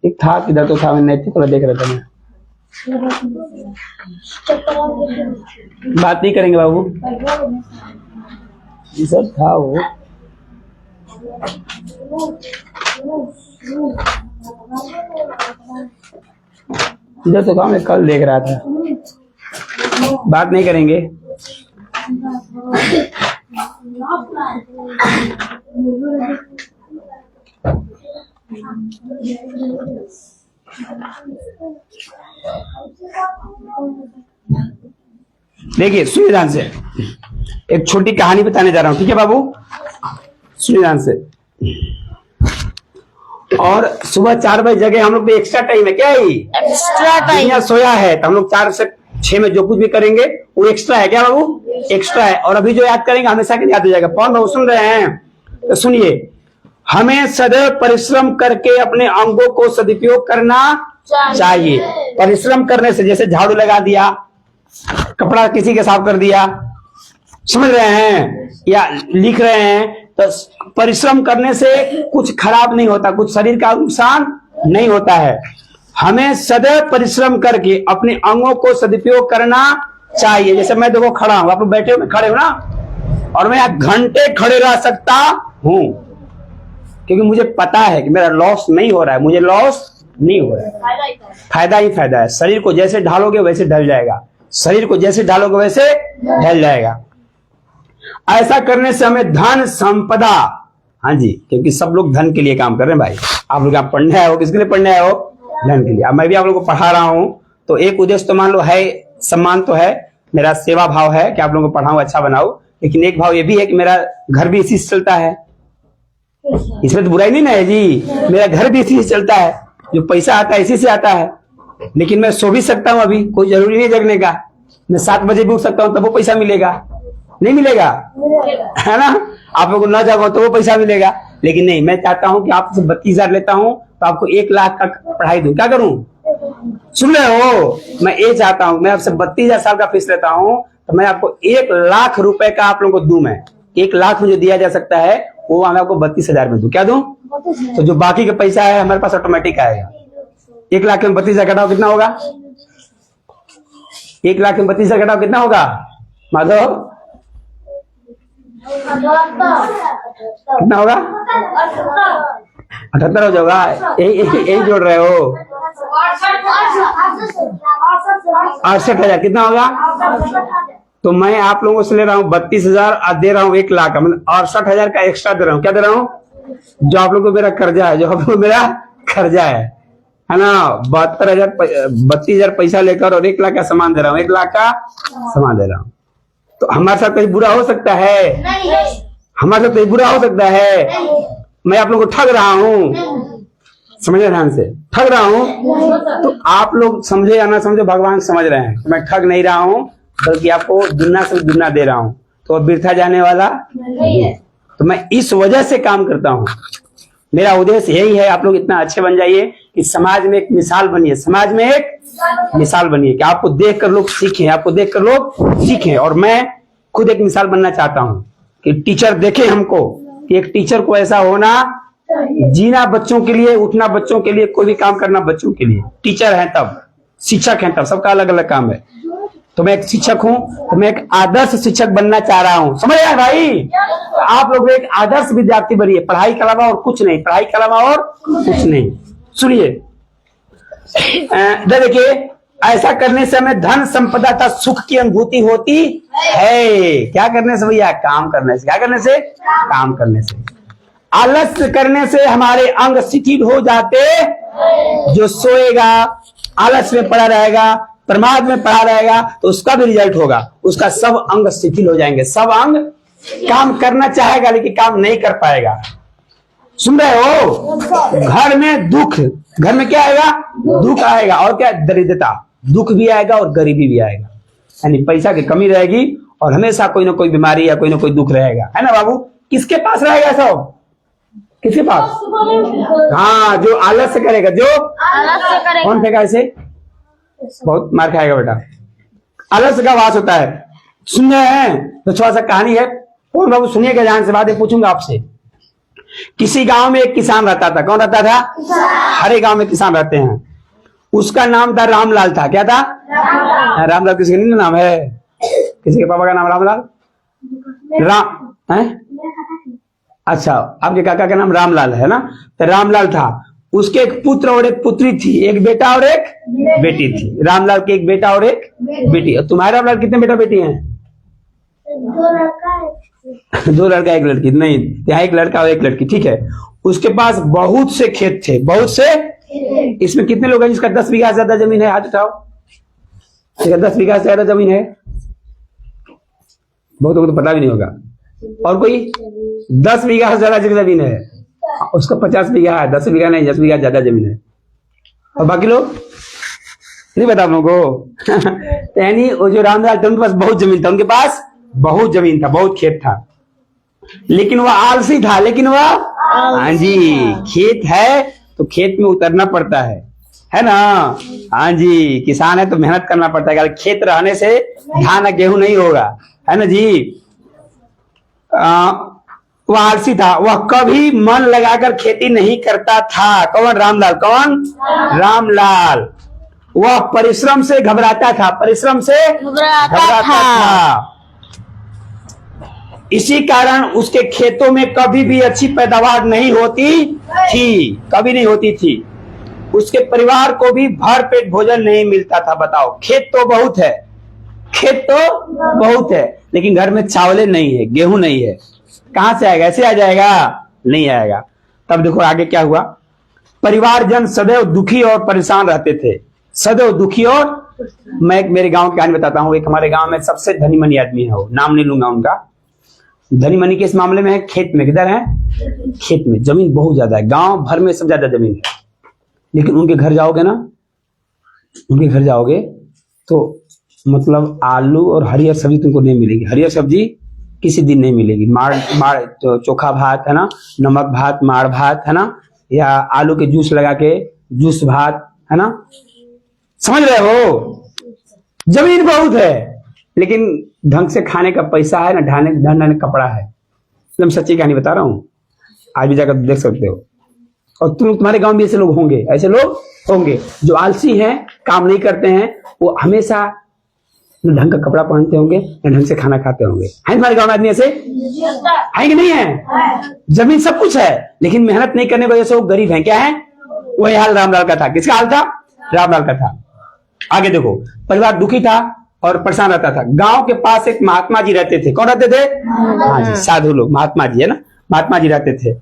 एक था किधर तो था, मैं नैतिक वाला देख रहा था। मैं बात नहीं करेंगे बाबू, ये सब था वो। इधर तो काम मैं कल देख रहा था, बात नहीं करेंगे। देखिए सुनिए ध्यान से, एक छोटी कहानी बताने जा रहा हूं, ठीक है बाबू, सुनिए ध्यान से। और सुबह 4 बजे जगह, हम लोग भी एक्स्ट्रा टाइम है क्या, ही
एक्स्ट्रा टाइम
सोया है, तो हम लोग 4 से 6 में जो कुछ भी करेंगे वो एक्स्ट्रा है क्या बाबू, एक्स्ट्रा है। और अभी जो याद करेंगे हमेशा के याद हो जाएगा। कौन बाबू सुन रहे हैं? तो सुनिए, हमें सदैव परिश्रम करके अपने अंगों को सदुपयोग करना चाहिए। परिश्रम करने से, जैसे झाड़ू लगा दिया, कपड़ा किसी के साफ कर दिया, समझ रहे हैं, या लिख रहे हैं, तो परिश्रम करने से कुछ खराब नहीं होता, कुछ शरीर का नुकसान नहीं होता है। हमें सदैव परिश्रम करके अपने अंगों को सदुपयोग करना चाहिए। जैसे मैं देखो खड़ा हूं, आप लोग बैठे हो, खड़े हो ना, और मैं घंटे खड़े रह सकता हूं, क्योंकि मुझे पता है कि मेरा लॉस नहीं हो रहा है, मुझे लॉस नहीं हो रहा है, फायदा ही फायदा है। शरीर को जैसे ढालोगे वैसे ढल जाएगा, शरीर को जैसे ढालोगे वैसे ढल जाएगा। ऐसा करने से हमें धन संपदा, हाँ जी, क्योंकि सब लोग धन के लिए काम कर रहे हैं भाई। आप लोग यहाँ पढ़ने आए हो, किसके लिए पढ़ने आए हो? धन के लिए। अब मैं भी आप लोगों को पढ़ा रहा हूं, तो एक उद्देश्य तो मान लो है, सम्मान तो है, मेरा सेवा भाव है कि आप लोगों को पढ़ाऊं, अच्छा बनाऊं, लेकिन एक भाव ये भी है कि मेरा घर भी इसी से चलता है। इसमें तो बुराई नहीं ना है जी, मेरा घर भी इसी से चलता है, जो पैसा आता है इसी से आता है। लेकिन मैं सो भी सकता हूं, अभी कोई जरूरी नहीं जगने का, मैं 7 बजे भी उठ सकता हूं, तब वो पैसा मिलेगा, नहीं मिलेगा, है ना। आप लोगों को न जागो तो वो पैसा मिलेगा। लेकिन नहीं, मैं चाहता हूं कि आपसे 32,000 लेता हूं तो आपको 1 लाख का पढ़ाई दूं। क्या करूं? सुन रहे हो? मैं ये चाहता हूं, मैं आपसे 32,000 साल का फीस लेता हूं, तो मैं आपको 1 लाख रुपए का आप लोगों को दूं। मैं 1 लाख में जो दिया जा सकता है वो मैं आपको 32,000 में दूं। क्या दूं? तो जो बाकी का पैसा है हमारे पास ऑटोमेटिक आएगा। 1 लाख में 32,000 घटाओ कितना होगा? 1 लाख में 32,000 घटाओ कितना होगा माधव? कितना होगा? 78 हो जाएगा। यही जोड़ रहे हो? 68,000 कितना होगा? तो मैं आप लोगों से ले रहा हूँ 32,000 और दे रहा हूँ 1 लाख, मतलब 68,000 का एक्स्ट्रा दे रहा हूँ। क्या दे रहा हूँ? जो आप लोगों को मेरा कर्जा है, जो आप लोगों को मेरा कर्जा है ना। 32,000 पैसा लेकर और 1 लाख का सामान दे रहा हूँ, 1 लाख का सामान दे रहा हूँ। तो हमारे साथ कहीं बुरा हो सकता है? हमारे साथ कहीं बुरा हो सकता है? मैं आप लोगों को ठग रहा हूँ, समझे ध्यान से, ठग रहा हूँ। तो आप लोग समझे या ना समझे, भगवान समझ रहे हैं, मैं ठग नहीं रहा हूँ, बल्कि आपको दुगना से दुगना दे रहा हूं, तो अब बिरथा जाने वाला नहीं है। तो मैं इस वजह से काम करता हूं। मेरा उद्देश्य यही है, आप लोग इतना अच्छे बन जाइए कि समाज में एक मिसाल बनिए, समाज में एक मिसाल बनिए, कि आपको देखकर लोग सीखें, आपको देखकर लोग सीखें। और मैं खुद एक मिसाल बनना चाहता हूं कि टीचर देखे हमको, कि एक टीचर को ऐसा होना जीना बच्चों के लिए, उठना बच्चों के लिए, कोई भी काम करना बच्चों के लिए। टीचर हैं तब, शिक्षक हैं तब, सबका अलग अलग काम है। तो मैं एक शिक्षक हूं, तो मैं एक आदर्श शिक्षक बनना चाह रहा हूं, समझ आए भाई? तो आप लोग एक आदर्श विद्यार्थी बनिए, पढ़ाई के अलावा और कुछ नहीं, पढ़ाई के अलावा और कुछ नहीं। सुनिए, देखिए, ऐसा करने से हमें धन संपदा तथा सुख की अनुभूति होती है। क्या करने से भैया? काम करने से। क्या करने से? काम करने से। आलस्य करने से हमारे अंग शिथिल हो जाते। जो सोएगा, आलस्य में पड़ा रहेगा, प्रमाद में पड़ा रहेगा, तो उसका भी रिजल्ट होगा, उसका सब अंग शिथिल हो जाएंगे। सब अंग काम करना चाहेगा लेकिन काम नहीं कर पाएगा। सुन रहे हो? घर में दुख, घर में क्या आएगा? दुख आएगा। और क्या? दरिद्रता, दुख भी आएगा और गरीबी भी आएगा, यानी पैसा की कमी रहेगी और हमेशा कोई ना कोई बीमारी या कोई ना कोई दुख रहेगा, है ना बाबू? किसके पास रहेगा सब? किसके पास? हाँ, जो आलस्य करेगा, जो
आलस्य करेगा।
कौन फेंका ऐसे? बहुत मार खाएगा बेटा। आलस्य का वास होता है। सुन रहे हैं? तो थोड़ा सा कहानी है, कौन बाबू सुनिएगा ध्यान से, बातें पूछूंगा आपसे। किसी गांव में एक किसान रहता था। कौन रहता था? हर एक गांव में किसान रहते हैं। उसका नाम था रामलाल था। क्या था? रामलाल किसी का नहीं नाम है? किसी के पापा का नाम रामलाल? राम है? अच्छा, आपके काका का नाम रामलाल है ना? तो रामलाल था, उसके एक पुत्र और एक पुत्री थी, एक बेटा और एक बेटी थी। रामलाल के एक बेटा और एक बेटी। और तुम्हारे रामलाल कितने बेटा बेटी हैं? दो लड़का एक लड़की। नहीं, यहाँ एक लड़का और एक लड़की, ठीक है। उसके पास बहुत से खेत थे, बहुत से। इसमें कितने लोग हैं जिसका 10 बीघा से ज्यादा जमीन है? हाथ उठाओ। 10 बीघा से ज्यादा जमीन है? बहुत लोगों को तो पता भी नहीं होगा। और कोई 10 बीघा से ज्यादा जमीन है, उसका 50 बीघा है। 10 बीघा नहीं, 10 बीघा ज्यादा जमीन है। और बाकी लोग नहीं पता हम लोगों को। यानी वो जो रामलाल थे उनके पास बहुत जमीन था, उनके पास बहुत जमीन था, बहुत खेत था, लेकिन वह आलसी था। लेकिन वह, हाँ जी, खेत है तो खेत में उतरना पड़ता है ना? हाँ जी, किसान है तो मेहनत करना पड़ता है। खेत रहने से धान गेहूं नहीं होगा, है ना जी? वह आलसी था, वह कभी मन लगाकर खेती नहीं करता था। कौन? रामलाल। कौन? रामलाल। वह परिश्रम से घबराता था, परिश्रम से घबराता था। इसी कारण उसके खेतों में कभी भी अच्छी पैदावार नहीं होती थी, कभी नहीं होती थी। उसके परिवार को भी भरपेट भोजन नहीं मिलता था। बताओ, खेत तो बहुत है, खेत तो बहुत है, लेकिन घर में चावल नहीं है, गेहूं नहीं है। कहां से आएगा? ऐसे आ जाएगा? नहीं आएगा। तब देखो आगे क्या हुआ। परिवारजन सदैव दुखी और परेशान रहते थे, सदैव दुखी। और मैं एक मेरे गांव की कहानी बताता हूँ। एक हमारे गांव में सबसे धनी मनी आदमी है, वो नाम नहीं लूंगा उनका। धनी मनी के इस मामले में है खेत में। किधर है? खेत में। जमीन बहुत ज्यादा है, गांव भर में सबसे ज्यादा जमीन है। लेकिन उनके घर जाओगे ना, उनके घर जाओगे तो मतलब आलू और हरियर सब्जी तुमको नहीं मिलेगी। हरियर सब्जी किसी दिन नहीं मिलेगी। माड़ तो चोखा भात है ना, नमक भात, माड़ भात है ना, या आलू के जूस लगा के जूस भात है ना। समझ रहे हो? जमीन बहुत है लेकिन ढंग से खाने का पैसा है ना, ढाने कपड़ा है। मैं सच्ची कहानी बता रहा हूं, आज भी जाकर देख सकते हो। और तुम्हारे गांव में ऐसे लोग होंगे, ऐसे लोग होंगे जो आलसी हैं, काम नहीं करते हैं। वो हमेशा न ढंग का कपड़ा पहनते होंगे, न ढंग से खाना खाते होंगे। है तुम्हारे गांव में आदमी ऐसे? है कि नहीं है? जमीन सब कुछ है लेकिन मेहनत नहीं करने की वजह से वो गरीब है। क्या है? वही हाल रामलाल का था। किसका हाल था? रामलाल का था। आगे देखो, परिवार दुखी था और परेशान रहता था। गांव के पास एक महात्मा जी रहते थे। कौन रहते थे? हाँ जी, साधु लोग, महात्मा जी है ना, महात्मा जी रहते थे।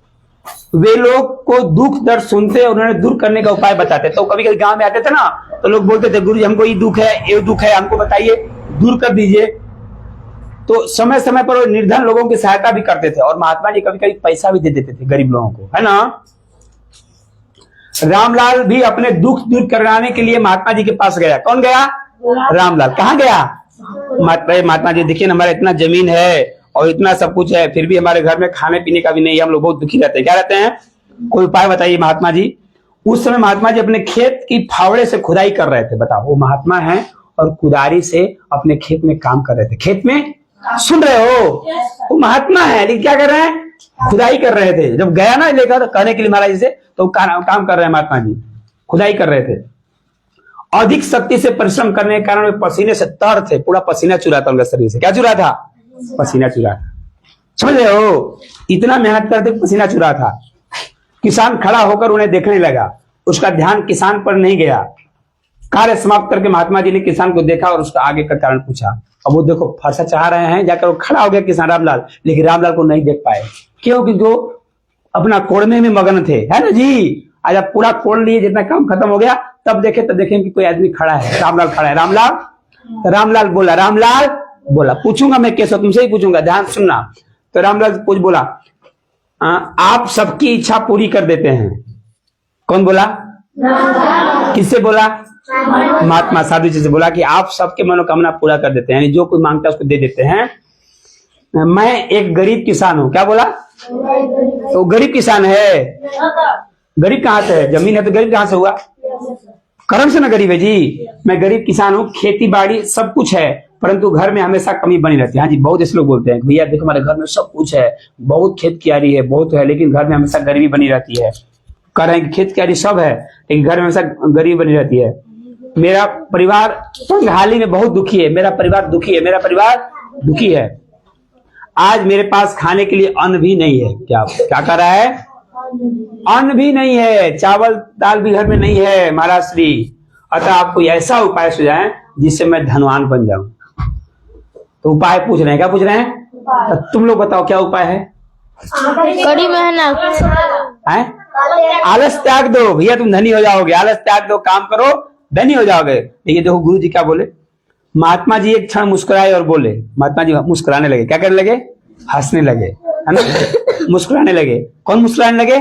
वे लोग को दुख दर्द सुनते और उन्हें दूर करने का उपाय बताते। तो कभी कभी गांव में आते थे ना, तो लोग बोलते थे, गुरु जी हमको ये दुख है, ये दुख है, हमको बताइए, दूर कर दीजिए। तो समय समय पर वो निर्धन लोगों की सहायता भी करते थे और महात्मा जी कभी कभी पैसा भी दे देते थे गरीब लोगों को, है ना। रामलाल भी अपने दुख दूर कराने के लिए महात्मा जी के पास गया। कौन गया? रामलाल। कहाँ गया? महात्मा जी देखिए, हमारा इतना जमीन है और इतना सब कुछ है, फिर भी हमारे घर में खाने पीने का भी नहीं है, हम लोग बहुत दुखी रहते हैं। क्या रहते हैं? कोई उपाय बताइए महात्मा जी। उस समय महात्मा जी अपने खेत की फावड़े से खुदाई कर रहे थे। बताओ, वो महात्मा है और कुदारी से अपने खेत में काम कर रहे थे। खेत में, सुन रहे हो? वो महात्मा है लेकिन क्या कर रहे हैं? खुदाई कर रहे थे। जब गया ना लेकर कहने के लिए महाराज जी से, तो काम कर रहे हैं महात्मा जी, खुदाई कर रहे थे। अधिक शक्ति से परिश्रम करने के कारण वे पसीने से तर थे, पूरा पसीना चुरा था उनका शरीर से। क्या चुरा था? पसीना चुरा था। समझ रहे हो? इतना मेहनत करते पसीना चुरा था। किसान खड़ा होकर उन्हें देखने लगा, उसका ध्यान किसान पर नहीं गया। कार्य समाप्त करके महात्मा जी ने किसान को देखा और उसका आगे का कारण पूछा। अब वो देखो फरसा चाह रहे हैं, जाकर वो खड़ा हो गया किसान रामलाल, लेकिन रामलाल को नहीं देख पाए। क्योंकि वो अपना कोड़ने में मगन थे, है ना जी। आज आप पूरा कोड़ लिए, जितना काम खत्म हो गया, तब देखें कि कोई आदमी खड़ा है, रामलाल खड़ा है। रामलाल बोला, रामलाल बोला, पूछूंगा मैं केशव, तुमसे ही पूछूंगा, ध्यान सुनना। तो रामलाल पूछ बोला, आप सबकी इच्छा पूरी कर देते हैं। कौन बोला? किससे बोला? महात्मा साधु जी से बोला कि आप सबके मनोकामना पूरा कर देते हैं, जो कोई मांगता है उसको दे देते हैं। मैं एक गरीब किसान हूं। क्या बोला? तो गरीब किसान है। गरीब कहां से है? जमीन है तो गरीब कहां से हुआ? कर्म से ना गरीब है जी। मैं गरीब किसान हूँ, खेती बाड़ी सब कुछ है, परंतु घर में हमेशा कमी बनी रहती है। हाँ जी, बहुत ऐसे लोग बोलते हैं भैया देखो हमारे घर में सब कुछ है, बहुत खेत कियारी है, बहुत है, लेकिन घर में हमेशा गरीबी बनी रहती है। कह रहे हैं कि खेत कियारी सब है, लेकिन घर में हमेशा गरीबी बनी रहती है। मेरा परिवार तंगहाली में बहुत दुखी है, मेरा परिवार दुखी है, मेरा परिवार दुखी है। आज मेरे पास खाने के लिए अन्न भी नहीं है। क्या कर रहा है? अन्न भी नहीं है, चावल दाल भी घर में नहीं है महाराज श्री। अतः आप कोई ऐसा उपाय सुझाएं जिससे मैं धनवान बन जाऊं। तो उपाय पूछ रहे हैं, क्या पूछ रहे हैं? तो तुम लोग बताओ क्या उपाय है?
कड़ी मेहनत
है? आलस त्याग दो भैया, तुम धनी हो जाओगे। आलस त्याग दो, काम करो, धनी हो जाओगे। देखिए देखो गुरु जी क्या बोले। महात्मा जी एक क्षण मुस्कुराए और बोले। महात्मा जी मुस्कुराने लगे। क्या करने लगे? हंसने लगे, है ना, मुस्कुराने लगे। कौन मुस्कुराने लगे?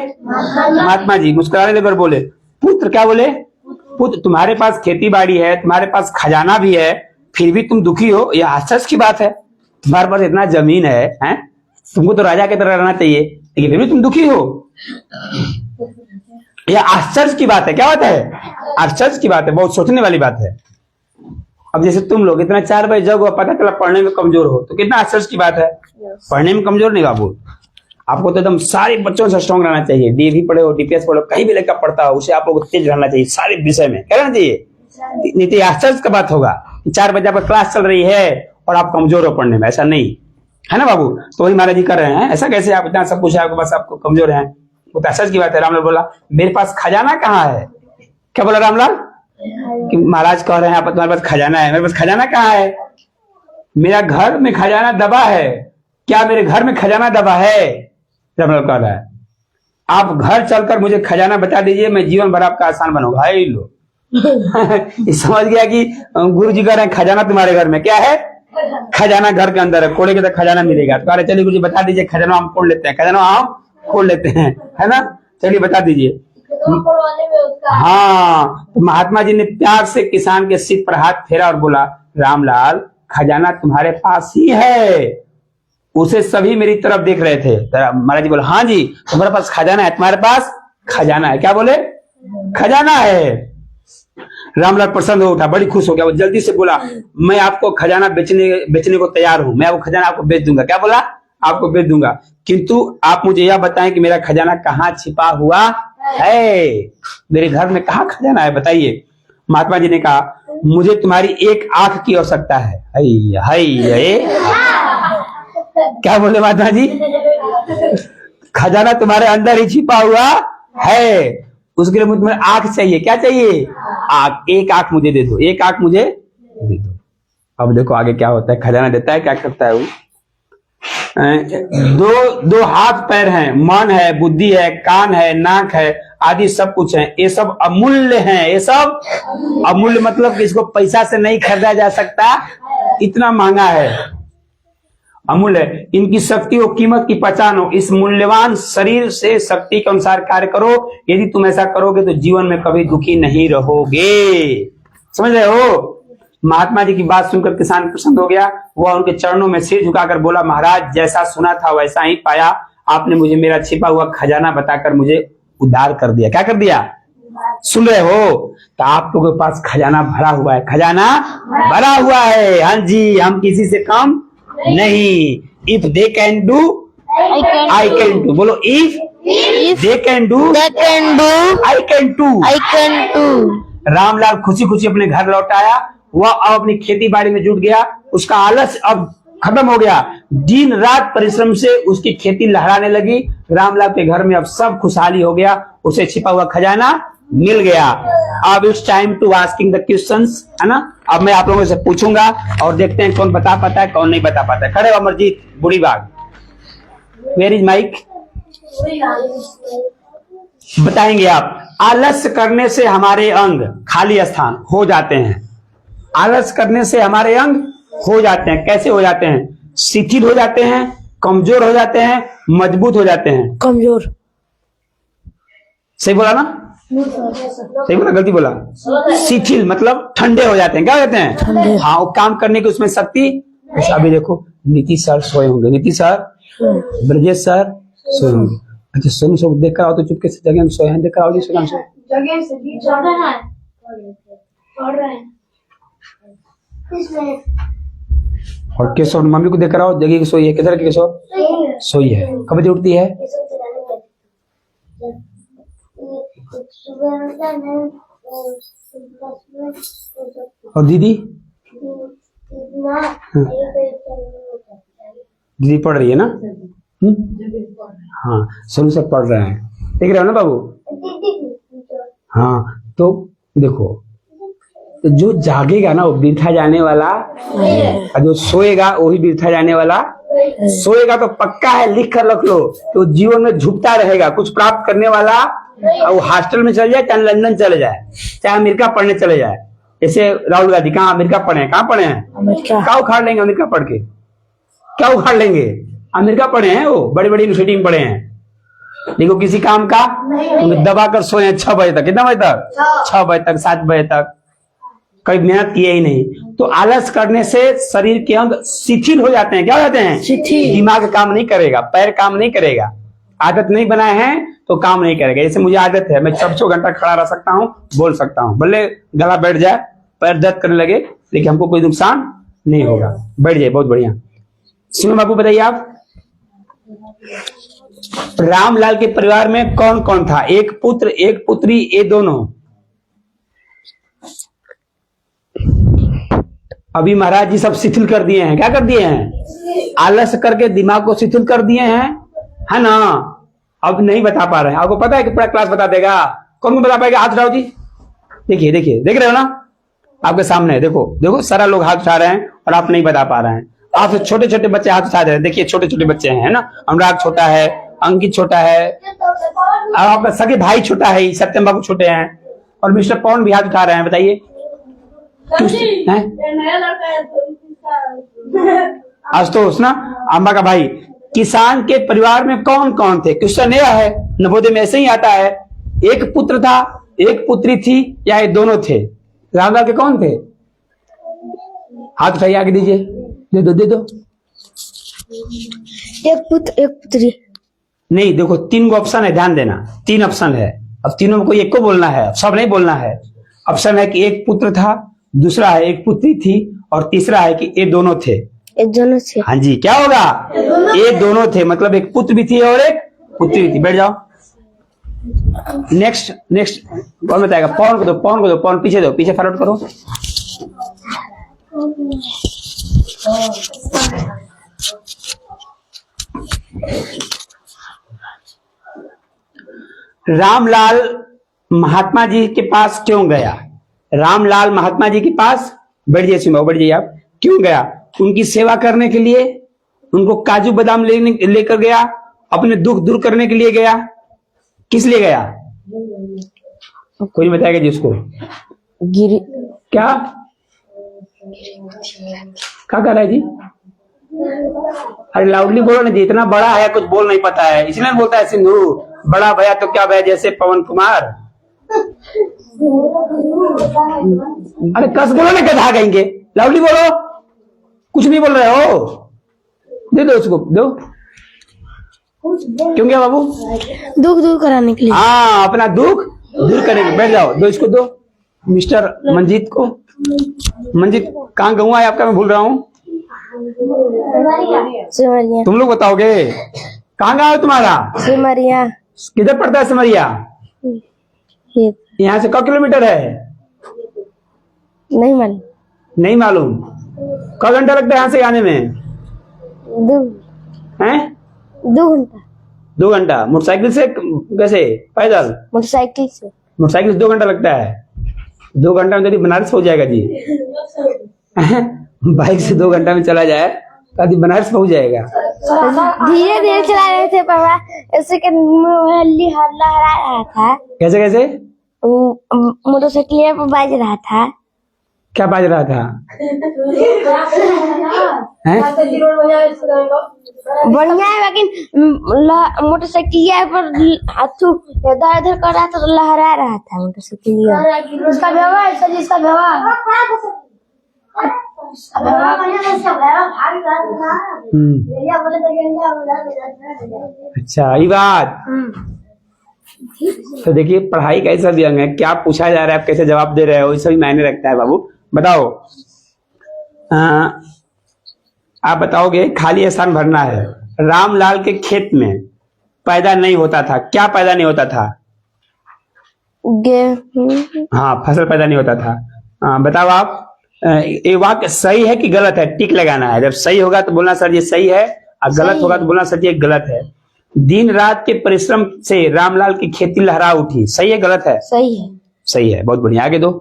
महात्मा जी मुस्कुराने लगे और बोले, पुत्र, क्या बोले? पुत्र, तुम्हारे पास खेती बाड़ी है, तुम्हारे पास खजाना भी है, फिर भी तुम दुखी हो, यह आश्चर्य की बात है। तुम्हारे पास इतना जमीन है? तुमको तो राजा की तरह रहना चाहिए, लेकिन फिर भी तुम दुखी हो। यह आश्चर्य की बात है। क्या बात है? आश्चर्य की बात है, बहुत सोचने वाली बात है। अब जैसे तुम लोग इतना 4 बजे जगो, पता चला पढ़ने में कमजोर हो, तो कितना आश्चर्य की बात है। पढ़ने में कमजोर नहीं बाबू, आपको तो एकदम सारे बच्चों से स्ट्रॉन्ग रहना चाहिए। डीएवी पढ़े हो, डीपीएस पढ़े हो, कहीं भी लड़का पढ़ता हो, उसे आप लोग तेज रहना चाहिए सारे विषय में। क्या रहना चाहिए? नहीं तो आश्चर्य का बात होगा 4 बजे पर क्लास चल रही है और आप कमजोर हो पढ़ने में, ऐसा नहीं है ना बाबू। तो वही महाराज जी कर रहे हैं, ऐसा कैसे आप इतना सब कुछ है आपके पास, आपको कमजोर है? वो तो आश्चर्य की बात है। रामलाल बोला, मेरे पास खजाना कहाँ है? क्या बोला रामलाल? कि महाराज कह रहे हैं आप तुम्हारे पास खजाना है। मेरे पास खजाना कहाँ है? मेरा घर में खजाना दबा है। क्या मेरे घर में खजाना दबा है? रामलाल कह रहा है, आप घर चलकर मुझे खजाना बता दीजिए, मैं जीवन भर आपका आसान बनूंगा। भाई लो समझ गया कि गुरु जी कह रहे हैं खजाना तुम्हारे घर में। क्या है? खजाना घर के अंदर है, खोले के तो खजाना मिलेगा। तो कह रहे चलिए गुरु जी बता दीजिए, खजाना हम खोल लेते हैं, खजाना हम खोल लेते हैं, है ना, चलिए बता दीजिए। हाँ, तो महात्मा जी ने प्यार से किसान के सिर पर हाथ फेरा और बोला, रामलाल खजाना तुम्हारे पास ही है। उसे सभी मेरी तरफ देख रहे थे। महाराज जी बोले, हाँ जी तुम्हारे पास खजाना है, तुम्हारे पास खजाना है। क्या बोले? खजाना है। रामलाल प्रसन्न हो उठा, बड़ी खुश हो गया। वो जल्दी से बोला, मैं आपको खजाना बेचने को तैयार हूं, मैं वो खजाना आपको बेच दूंगा। क्या बोला? आपको बेच दूंगा, किंतु आप मुझे यह बताएं कि मेरा खजाना कहाँ छिपा हुआ है? मेरे घर में कहाँ खजाना है, बताइए। महात्मा जी ने कहा, मुझे तुम्हारी एक आंख की आवश्यकता है। क्या बोले महात्मा जी? खजाना तुम्हारे अंदर ही छिपा हुआ है, उसके लिए मुझे तुम्हें आंख चाहिए। क्या चाहिए? आंख। एक आंख मुझे दे दो, एक आंख मुझे दे दो। अब देखो आगे क्या होता है। खजाना देता है, क्या करता है वो? दो हाथ पैर हैं, मन है, बुद्धि है, कान है, नाक है, आदि सब कुछ है। ये सब अमूल्य हैं। ये सब अमूल्य मतलब कि इसको पैसा से नहीं खरीदा जा सकता, इतना महंगा है, अमूल्य। इनकी शक्ति और कीमत की पहचानो। इस मूल्यवान शरीर से शक्ति के अनुसार कार्य करो। यदि तुम ऐसा करोगे तो जीवन में कभी दुखी नहीं रहोगे। समझ रहे हो? महात्मा जी की बात सुनकर किसान प्रसन्न हो गया। वह उनके चरणों में सिर झुकाकर बोला, महाराज जैसा सुना था वैसा ही पाया। आपने मुझे मेरा छिपा हुआ खजाना बताकर मुझे उद्धार कर दिया। क्या कर दिया? सुन रहे हो? तो आप लोगों के पास खजाना भरा हुआ है, खजाना भरा हुआ है। हाँ जी, हम किसी से कम नहीं। If they can do I can do. बोलो if they can do,
they can do,
I can do.
I can do.
Ramlal खुशी खुशी अपने घर लौट आया। वह अब अपनी खेती बाड़ी में जुट गया। उसका आलस अब खत्म हो गया। दिन रात परिश्रम से उसकी खेती लहराने लगी। रामलाल के घर में अब सब खुशहाली हो गया। उसे छिपा हुआ खजाना मिल गया। अब it's time to asking the questions, है ना। अब मैं आप लोगों से पूछूंगा और देखते हैं कौन बता पाता है कौन नहीं बता पाता है। खड़े हो अमरजीत बुढ़ी बाग, वेयर इज माइक। बताएंगे आप। आलस्य करने से हमारे अंग खाली स्थान हो जाते हैं। आलस करने से हमारे अंग हो जाते हैं। कैसे हो जाते हैं? शिथिल हो जाते हैं, कमजोर हो जाते हैं, मजबूत हो जाते हैं।
कमजोर।
सही बोला ना? सही बोला गलती बोला? शिथिल मतलब ठंडे हो जाते हैं। क्या हो जाते हैं?
ठंडे।
हाँ, वो काम करने की उसमें शक्ति। अच्छा अभी देखो नीतीश सर सोए होंगे, नीतीश सर, ब्रजेश सर सोए होंगे। अच्छा सोनू सब देख कर आओ तो चुपके से जगह में सोए हैं। देख कर आओ जी सोनू से।
जगह से भी चढ़ रहा है, पढ़ रहे हैं इसमें।
और केशव मम्मी को देख कर आओ, जगह की सोई है। किधर की केशव? सोई है। कब बजे उठती है? और दीदी? दीदी पढ़ रही है ना? हाँ सोनू सब पढ़ रहे हैं। देख रहे हो ना बाबू? हाँ तो देखो, तो जो जागेगा ना वो बिरथा जाने वाला, और जो सोएगा वही बिरथा जाने वाला। सोएगा तो पक्का है, लिख कर रख लो, तो जीवन में झुकता रहेगा, कुछ प्राप्त करने वाला। और वो हॉस्टल में चले जाए, चाहे लंदन चले जाए, चाहे अमेरिका पढ़ने चले जाए। जैसे राहुल गांधी कहाँ अमेरिका पढ़े हैं? कहाँ पढ़े हैं?
अमेरिका।
क्या उखाड़ लेंगे अमेरिका पढ़ के? क्या उखाड़ लेंगे? अमेरिका पढ़े हैं, वो बड़ी बड़ी यूनिवर्सिटी में पढ़े हैं। देखो किसी काम का दबा कर सोए हैं 6 बजे तक। कितना बजे तक? 6 बजे तक, 7 बजे तक। कभी मेहनत किए ही नहीं। तो आलस करने से शरीर के अंग शिथिल हो जाते हैं। क्या हो जाते हैं?
शिथिल।
दिमाग काम नहीं करेगा, पैर काम नहीं करेगा। आदत नहीं बनाए हैं तो काम नहीं करेगा। जैसे मुझे आदत है, मैं 6 घंटा खड़ा रह सकता हूँ, बोल सकता हूँ, भले गला बैठ जाए, पैर दर्द करने लगे, लेकिन हमको कोई नुकसान नहीं होगा। बैठ जाए, बहुत बढ़िया। सुनो बाबू बताइए आप, रामलाल के परिवार में कौन कौन था? एक पुत्र, एक पुत्री, ये दोनों। अभी महाराज जी सब शिथिल कर दिए हैं। क्या कर दिए हैं? आलस करके दिमाग को शिथिल कर दिए हैं, है ना। अब नहीं बता पा रहे हैं। आपको पता है कि पूरा क्लास बता देगा? कौन बता पाएगा? हाथ उठाओ जी। देखिए देखिए, देख रहे हो ना आपके सामने? देखो देखो, सारा लोग हाथ उठा रहे हैं और आप नहीं बता पा रहे हैं। आप छोटे छोटे बच्चे हाथ उठा रहे हैं। देखिए छोटे छोटे बच्चे हैं, है ना। अनुराग छोटा है, अंकित छोटा है, और आपका सगे भाई छोटा है, सत्यम बाबू छोटे हैं, और मिस्टर पवन भी हाथ उठा रहे हैं। बताइए
नया लड़का है तो
आशुतोष ना, अम्बा का भाई। किसान के परिवार में कौन कौन थे? क्वेश्चन नया है, नवोदय में ऐसे ही आता है। एक पुत्र था, एक पुत्री थी, या ये दोनों थे? रामलाल के कौन थे? हाथ उठाइए, आगे दीजिए। दे दो दे दो।
एक पुत्र एक पुत्री।
नहीं देखो, 3 गो ऑप्शन है, ध्यान देना। 3 ऑप्शन है। अब तीनों में कोई एक को बोलना है, सब नहीं बोलना है। ऑप्शन है कि एक पुत्र था, दूसरा है एक पुत्री थी, और तीसरा है कि ये दोनों थे।
ये दोनों थे।
हाँ जी, क्या होगा? ये दोनों थे, मतलब एक पुत्र भी थी और एक पुत्री भी थी। बैठ जाओ। नेक्स्ट नेक्स्ट कौन बताएगा? पवन को दो, पवन को दो, पवन पीछे दो, पीछे फॉरवर्ड करो। रामलाल महात्मा जी के पास क्यों गया? रामलाल महात्मा जी के पास, बैठ जाइए सिंह, बैठ जाइए आप। क्यों गया? उनकी सेवा करने के लिए, उनको काजू बादाम लेकर गया, अपने दुख दूर करने के लिए गया। किस लिए गया? कोई नहीं बताएगा जी उसको।
गिरी।
क्या क्या कर रहा है जी? अरे लाउडली बोलो ना जी, इतना बड़ा है कुछ बोल नहीं पता है, इसलिए बोलता है सिंधु। बड़ा भैया तो क्या भैया, जैसे पवन कुमार। अरे कस बोलो ना, गधा कहेंगे। लाउडली बोलो, कुछ नहीं बोल रहे हो। दे दो उसको, दो। क्यों गया बाबू?
दुख दूर कराने के लिए।
हाँ, अपना दुख दूर करेंगे। बैठ जाओ, दो इसको दो। मिस्टर मंजीत को। मंजीत कहाँ गौआ है आपका? मैं भूल रहा हूँ।
समझ गया।
तुम लोग बताओगे कहाँ गाँव है तुम्हारा?
सिमरिया।
किधर पड़ता है सिमरिया?
ये
यहाँ से क किलोमीटर है?
नहीं मालूम।
नहीं मालूम। क घंटा लगता है यहाँ से आने में?
2
हैं?
2 घंटा।
2 घंटा। मोटरसाइकिल से कैसे? पैदल?
मोटरसाइकिल से।
मोटरसाइकिल से 2 घंटा लगता है। 2 घंटा में यदि बनारस हो जाएगा जी। बाइक से 2 घंटा में चला जाए तो आदि बनारस पहुंच जाएगा।
धीरे धीरे चला रहे थे पापा, ऐसे के हल्ला हरा रहा था।
कैसे कैसे?
मोटरसाइकिल पर बाज रहा था।
क्या बाज रहा था? हैं?
बढ़िया है, लेकिन मोटरसाइकिल पर हाथू इधर इधर कर रहा था तो लहरा रहा था मोटरसाइकिल।
उसका व्यवहार सर, इसका व्यवहार
अच्छा, ये बात। तो देखिए पढ़ाई कैसा भी अंग है, क्या पूछा जा रहा है, आप कैसे जवाब दे रहे हो, ये सभी मायने रखता है। बाबू बताओ, आप बताओगे खाली स्थान भरना है। रामलाल के खेत में पैदा नहीं होता था, क्या पैदा नहीं होता था?
गेहूं।
हाँ, फसल पैदा नहीं होता था। बताओ आप, ये वाक्य सही है कि गलत है? टिक लगाना है। जब सही होगा तो बोलना सर ये सही है, और गलत होगा तो बोलना सर ये गलत है। दिन रात के परिश्रम से रामलाल की खेती लहरा उठी, सही है गलत है?
सही है।
सही है, बहुत बढ़िया। आगे दो,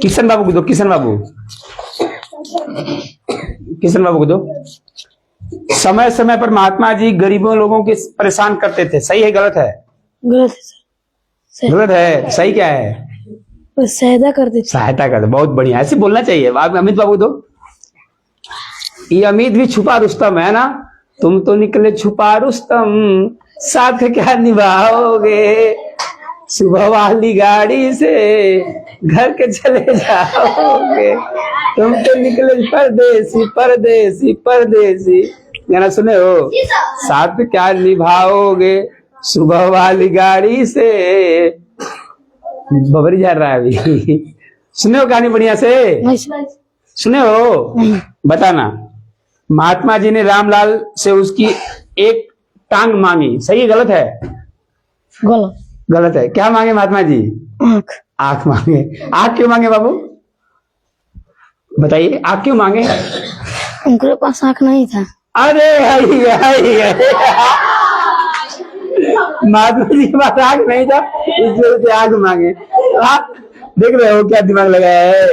किशन बाबू को दो, किशन बाबू, किशन बाबू को दो। समय समय पर महात्मा जी गरीबों लोगों के परेशान करते थे, सही है गलत है?
गलत है।
गलत है। सही क्या है?
सहायता कर देते।
सहायता कर दे, बहुत बढ़िया, ऐसे बोलना चाहिए। आप अमित बाबू दो। ये अमित भी छुपा रुस्तम है ना, तुम तो निकले छुपा रुस्तम, साथ क्या निभाओगे, सुबह वाली गाड़ी से घर के चले जाओगे, तुम तो निकले परदेसी परदेसी परदेसी। गाना सुने हो? साथ क्या निभाओगे, सुबह वाली गाड़ी से। बबरी जा रहा है अभी। सुने हो कहानी बढ़िया से? सुने हो? बताना। महात्मा जी ने रामलाल से उसकी एक टांग मांगी, सही है गलत है?
गलत।
गलत है। क्या मांगे महात्मा जी?
आँख।
आंख मांगे। आंख क्यों मांगे बाबू, बताइए, आंख क्यों मांगे?
उनके पास आँख नहीं था।
अरे महात्मा जी के पास आंख नहीं था, इसलिए उसे आंख मांगे। आप देख रहे हो क्या दिमाग लगाया है,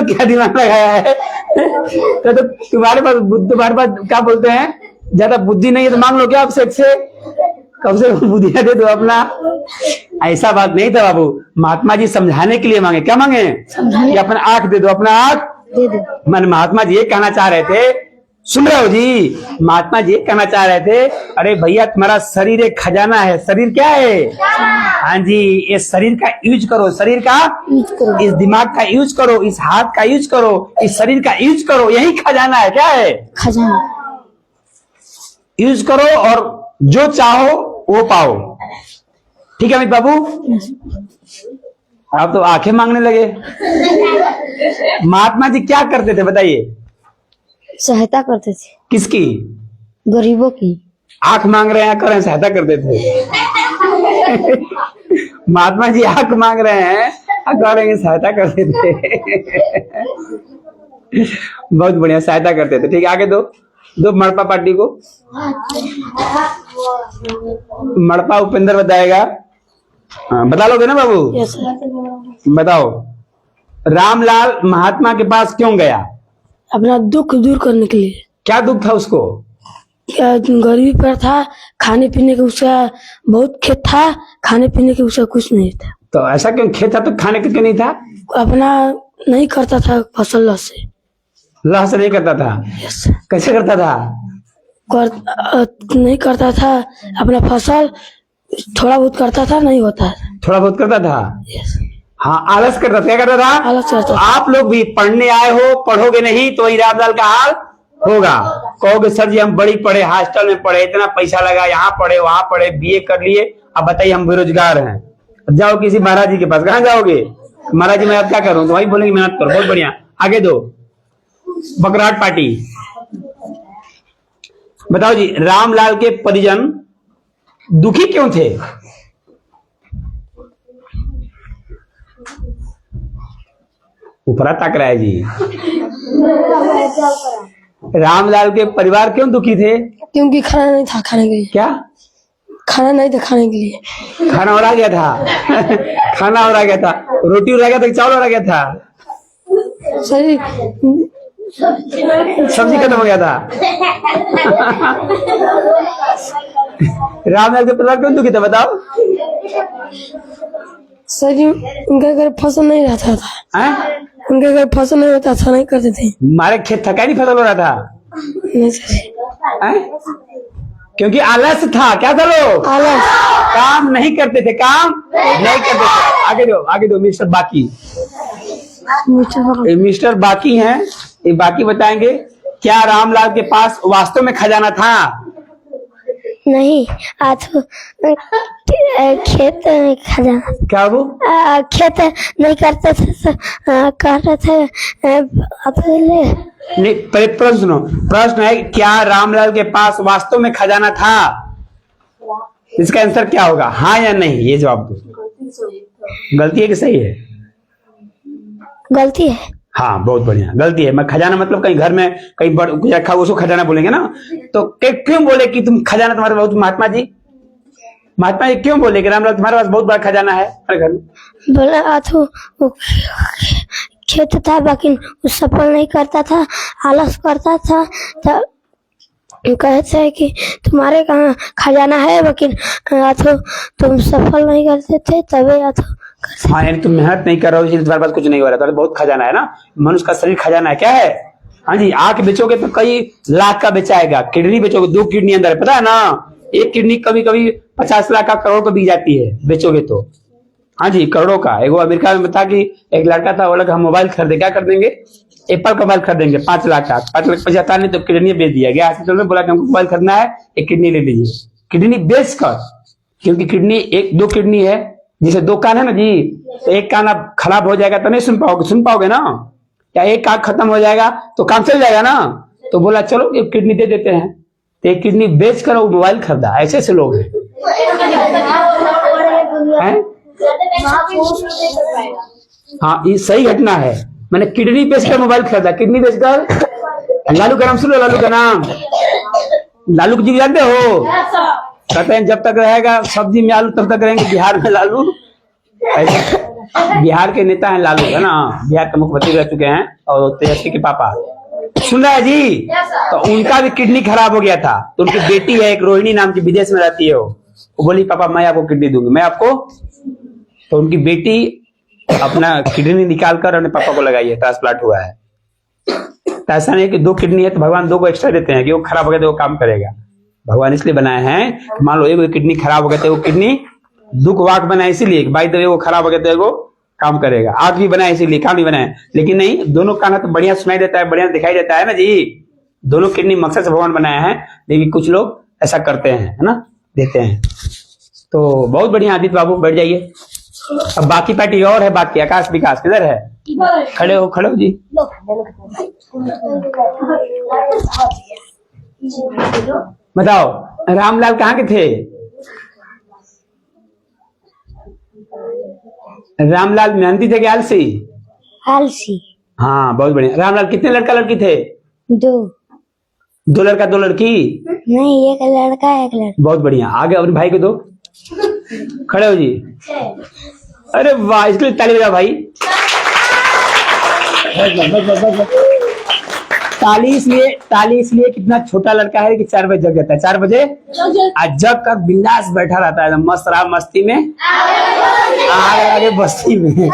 क्या दिमाग लगाया है। तो तुम्हारे पास क्या बोलते हैं, ज्यादा बुद्धि नहीं है तो मांग लो क्या अभिषेक से, कब से बुद्धियां दे दो अपना। ऐसा बात नहीं था बाबू, महात्मा जी समझाने के लिए मांगे। क्या मांगे? कि अपना आंख दे दो, अपना आंख
दे दो।
मन महात्मा जी ये कहना चाह रहे थे, सुन रहे हो जी, महात्मा जी कहना चाह रहे थे, अरे भैया तुम्हारा शरीर एक खजाना है। शरीर क्या है? हाँ जी, इस शरीर का यूज करो, शरीर का
यूज करो,
इस दिमाग का यूज करो, इस हाथ का यूज करो, इस शरीर का यूज करो, यही खजाना है। क्या है?
खजाना।
यूज करो और जो चाहो वो पाओ। ठीक है अमित बाबू? आप तो आंखें मांगने लगे। महात्मा जी क्या करते थे बताइए?
सहायता करते थे।
किसकी?
गरीबों की।
आंख मांग रहे हैं, कर रहे हैं, सहायता करते थे। महात्मा जी आंख मांग रहे हैं, कह रहे हैं सहायता करते थे। बहुत बढ़िया, सहायता करते थे। ठीक है, आगे दो मड़पा पार्टी को। मड़पा उपेंद्र बताएगा। बता लोगे ना बाबू?
यस।
बताओ, रामलाल महात्मा के पास क्यों गया?
अपना दुख दूर करने के लिए।
क्या दुख था उसको?
क्या गरीबी पर था, खाने पीने का उसका बहुत खेत था, खाने पीने का उसका कुछ नहीं था।
तो ऐसा क्यों? खेत था तो खाने के क्यों नहीं था?
अपना नहीं करता था फसल लॉस से।
लॉस से नहीं करता था?
यस।
कैसे करता था?
नहीं करता था, अपना फसल थोड़ा बहुत करता था, नहीं होता था।
थोड़ा बहुत करता था।
यस।
हाँ, आलस करता था। क्या करता था?
आलस करता था।
आप लोग भी पढ़ने आए हो, पढ़ोगे नहीं तो वही रामलाल का हाल होगा। कहोगे सर जी हम बड़ी पढ़े, हॉस्टल में पढ़े, इतना पैसा लगा, यहाँ पढ़े वहां पढ़े, बीए कर लिए, अब बताइए हम बेरोजगार हैं। जाओ किसी महाराज जी के पास। कहाँ जाओगे? महाराज जी मैं अब क्या करूं? तो वही बोलेंगे मेहनत करो। बहुत बढ़िया, आगे दो। बकराट पार्टी। बताओ जी, रामलाल के परिजन दुखी क्यों थे? ऊपर तक रहा है जी। रामलाल के परिवार क्यों दुखी थे?
क्योंकि खाना नहीं था खाने के लिए।
क्या
खाना नहीं था खाने के लिए।
खाना और आ गया था? खाना और आ गया था, रोटी और आ गया था कि चावल और आ गया था?
सही
सब्जी खत्म हो गया था। रामलाल के परिवार क्यों दुखी था बताओ?
सही उनके घर फसल नहीं रहता था।
हैं?
उनके घर फसल नहीं होता था, नहीं करते थे।
हमारे खेत थका नहीं फसल हो रहा था?
नहीं सही।
हैं? क्योंकि आलस था। क्या था लोग?
आलस।
काम नहीं करते थे, काम नहीं करते थे। आगे दो मिस्टर बाकी। ये मिस्टर बाकी हैं, ये बाकी बताएंगे क्या रामलाल के पास वास्तव में खजाना था?
नहीं, आज खेत में खजाना,
क्या वो
खेत नहीं करते थे, कर रहे थे
नहीं, पहले प्रश्न सुनो। प्रश्न है क्या रामलाल के पास वास्तव में खजाना था? इसका आंसर क्या होगा, हाँ या नहीं? ये जवाब दो। गलती है कि सही है?
गलती है।
हाँ, बहुत बढ़िया, गलती है। मैं खजाना मतलब कहीं घर में कहीं कुछ रखा उसको खजाना बोलेंगे ना, तो क्यों बोले कि तुम खजाना तुम्हारे बहुत? महात्मा जी क्यों बोले कि रामलाल तुम्हारे पास बहुत बड़ा खजाना है हमारे घर में?
बोला तो खेत था लेकिन वो सफल नहीं करता था, आलस करता था। तो कहते हैं कि तुम्हारे कहाँ खजाना है, लेकिन तो तुम सफल नहीं करते थे, तभी
हाँ, यानी तुम मेहनत नहीं कर रहे हो इसलिए तुम्हारे पास कुछ नहीं हो रहा। तुम्हारे बहुत खजाना है ना, मनुष्य का शरीर खजाना है। क्या है? हाँ जी, आंख बेचोगे तो कई लाख का बेचाएगा। किडनी बेचोगे, 2 किडनी अंदर है, पता है ना? एक किडनी कभी कभी 50 लाख का, करोड़ को बिक जाती है बेचोगे तो। हाँ जी, करोड़ों का। एगो अमेरिका में बता कि एक लड़का था, वो लगा हम मोबाइल खरीदे, क्या कर देंगे? एप्पल का मोबाइल खरीदेंगे 5 लाख का। 5 लाख पैसा था नहीं तो किडनी बेच दिया गया हॉस्पिटल में, बोला कि हमको मोबाइल खरीदना है, एक किडनी ले लीजिए। किडनी बेच कर, क्योंकि किडनी 2 किडनी है, जिसे 2 कान है ना जी, तो एक कान आप खराब हो जाएगा तो नहीं सुन पाओगे ना, या एक कान खत्म हो जाएगा तो काम चल जाएगा ना। तो बोला चलो एक किडनी दे देते हैं, तो एक किडनी बेच कर वो मोबाइल खरीदा। ऐसे ऐसे लोग हैं। हाँ, ये सही घटना है। मैंने किडनी बेचकर मोबाइल खरीदा, किडनी बेचकर। लालू का नाम सुनो, लालू का नाम, लालू जी जानते हो? कहते हैं जब तक रहेगा सब्जी में आलू तब तक रहेंगे बिहार में लालू। ऐसे बिहार के नेता हैं लालू, है ना? बिहार के मुख्यमंत्री रह चुके हैं, और तेजस्वी के पापा। सुन रहा है जी? तो उनका भी किडनी खराब हो गया था, तो उनकी बेटी है एक रोहिणी नाम की, विदेश में रहती है। वो बोली पापा मैं आपको किडनी दूंगी, मैं आपको। तो उनकी बेटी अपना किडनी निकाल कर अपने पापा को लगाई है, ट्रांसप्लांट हुआ है। तो ऐसा नहीं कि 2 किडनी है तो भगवान 2 को एक्स्ट्रा देते हैं कि वो खराब हो गया तो वो काम करेगा। भगवान इसलिए बनाए हैं, मान लो एक किडनी खराब हो गया तो वो किडनी दुख वाक बनाए इसीलिए, बाई द वे वो खराब हो गया तो वो काम करेगा। आग भी बनाए इसीलिए, काम भी बनाए, लेकिन नहीं, दोनों कान तो बढ़िया सुनाई देता है, बढ़िया दिखाई देता है ना जी। दोनों किडनी मकसद से भगवान बनाए हैं, लेकिन कुछ लोग ऐसा करते हैं, है ना, देते हैं। तो बहुत बढ़िया। आदित्य बाबू बैठ जाइए। अब बाकी पार्टी और है, बाकी आकाश विकास किधर है? खड़े हो जी। बताओ रामलाल कहाँ के थे? रामलाल मेहनती थे कि आलसी?
आलसी।
हाँ, बहुत बढ़िया। रामलाल कितने लड़का लड़की थे?
2
लड़का 2 लड़की?
नहीं, 1 लड़का 1 लड़की।
बहुत बढ़िया। आगे अपने भाई को दो। खड़े हो जी। अरे वाह, इसके लिए ताली बजाओ भाई। ताली इसलिए कितना छोटा लड़का है कि 4 बजे जग जाता है। 4 बजे आज जग कर बिंदास बैठा रहता है, मस्त रहा मस्ती में, आगे बस्ती में है?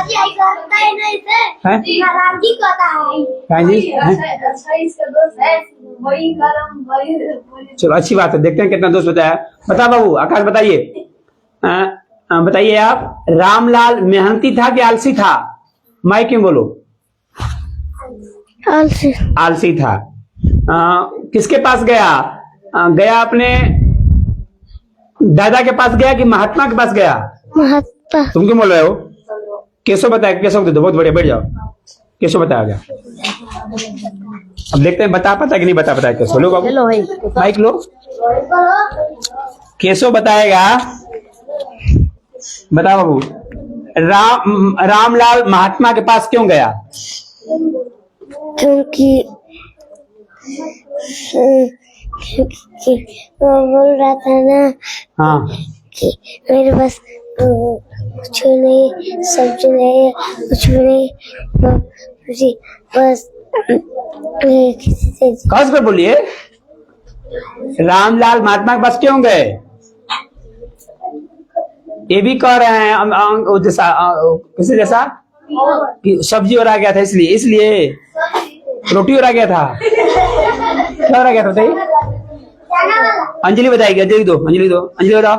चलो अच्छी बात है, देखते हैं कितना दोस्त बताया। बता बाबू, आकाश बताइए, बताइए आप, रामलाल मेहनती था कि आलसी था? मैं क्यों बोलो? आलसी था। किसके पास गया? गया अपने दादा के पास गया कि महात्मा के पास गया?
महात्मा।
तुम क्यों बोल रहे हो? केशव बताया, केशव दे दो। बहुत बढ़िया, बैठ जाओ। कैसे बताया गया? अब देखते हैं बता पाता कि नहीं बता पाता कैसे। लो बाबू माइक लो, कैसे बताएगा? बता बाबू। रामलाल महात्मा के पास क्यों गया?
क्योंकि वो बोल रहा था ना
हाँ
कि मेरे पास कुछ नहीं, सब्जी नहीं, कुछ भी नहीं, मुझे बस किसी से
कस कर बोलिए। रामलाल महात्मा के पास क्यों गए? ये भी कह रहे हैं वो जैसा किसी जैसा कि सब्जी हो रहा गया था, इसलिए रोटी हो रहा गया था। क्या हो रहा गया था बताइए? अंजलि बताएगी। अंजलि बताओ।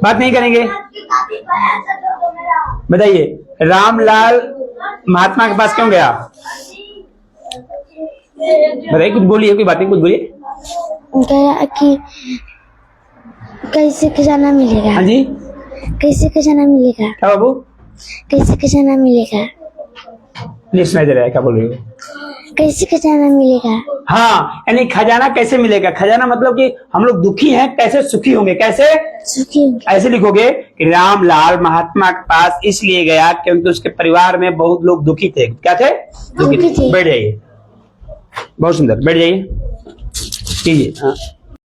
बात नहीं करेंगे, बताइए। रामलाल महात्मा के पास क्यों गया? बताइए, कुछ बोलिए, कोई बात नहीं, कुछ बोलिए।
गया कि कैसे खजाना मिलेगा।
हाँ जी,
कैसे खजाना मिलेगा,
क्या बाबू?
कैसे खजाना मिलेगा,
नहीं सुनाई दे रहा है, क्या बोल रही हो?
कैसे खजाना मिलेगा।
हाँ, यानी खजाना कैसे मिलेगा? खजाना मतलब कि हम लोग दुखी हैं, कैसे सुखी होंगे? कैसे
सुखी।
ऐसे लिखोगे कि रामलाल महात्मा के पास इसलिए गया क्योंकि उसके परिवार में बहुत लोग दुखी थे। क्या थे?
दुखी थे।
बैठ जाइए, बहुत सुंदर, बैठ जाइए, कीजिए। हाँ।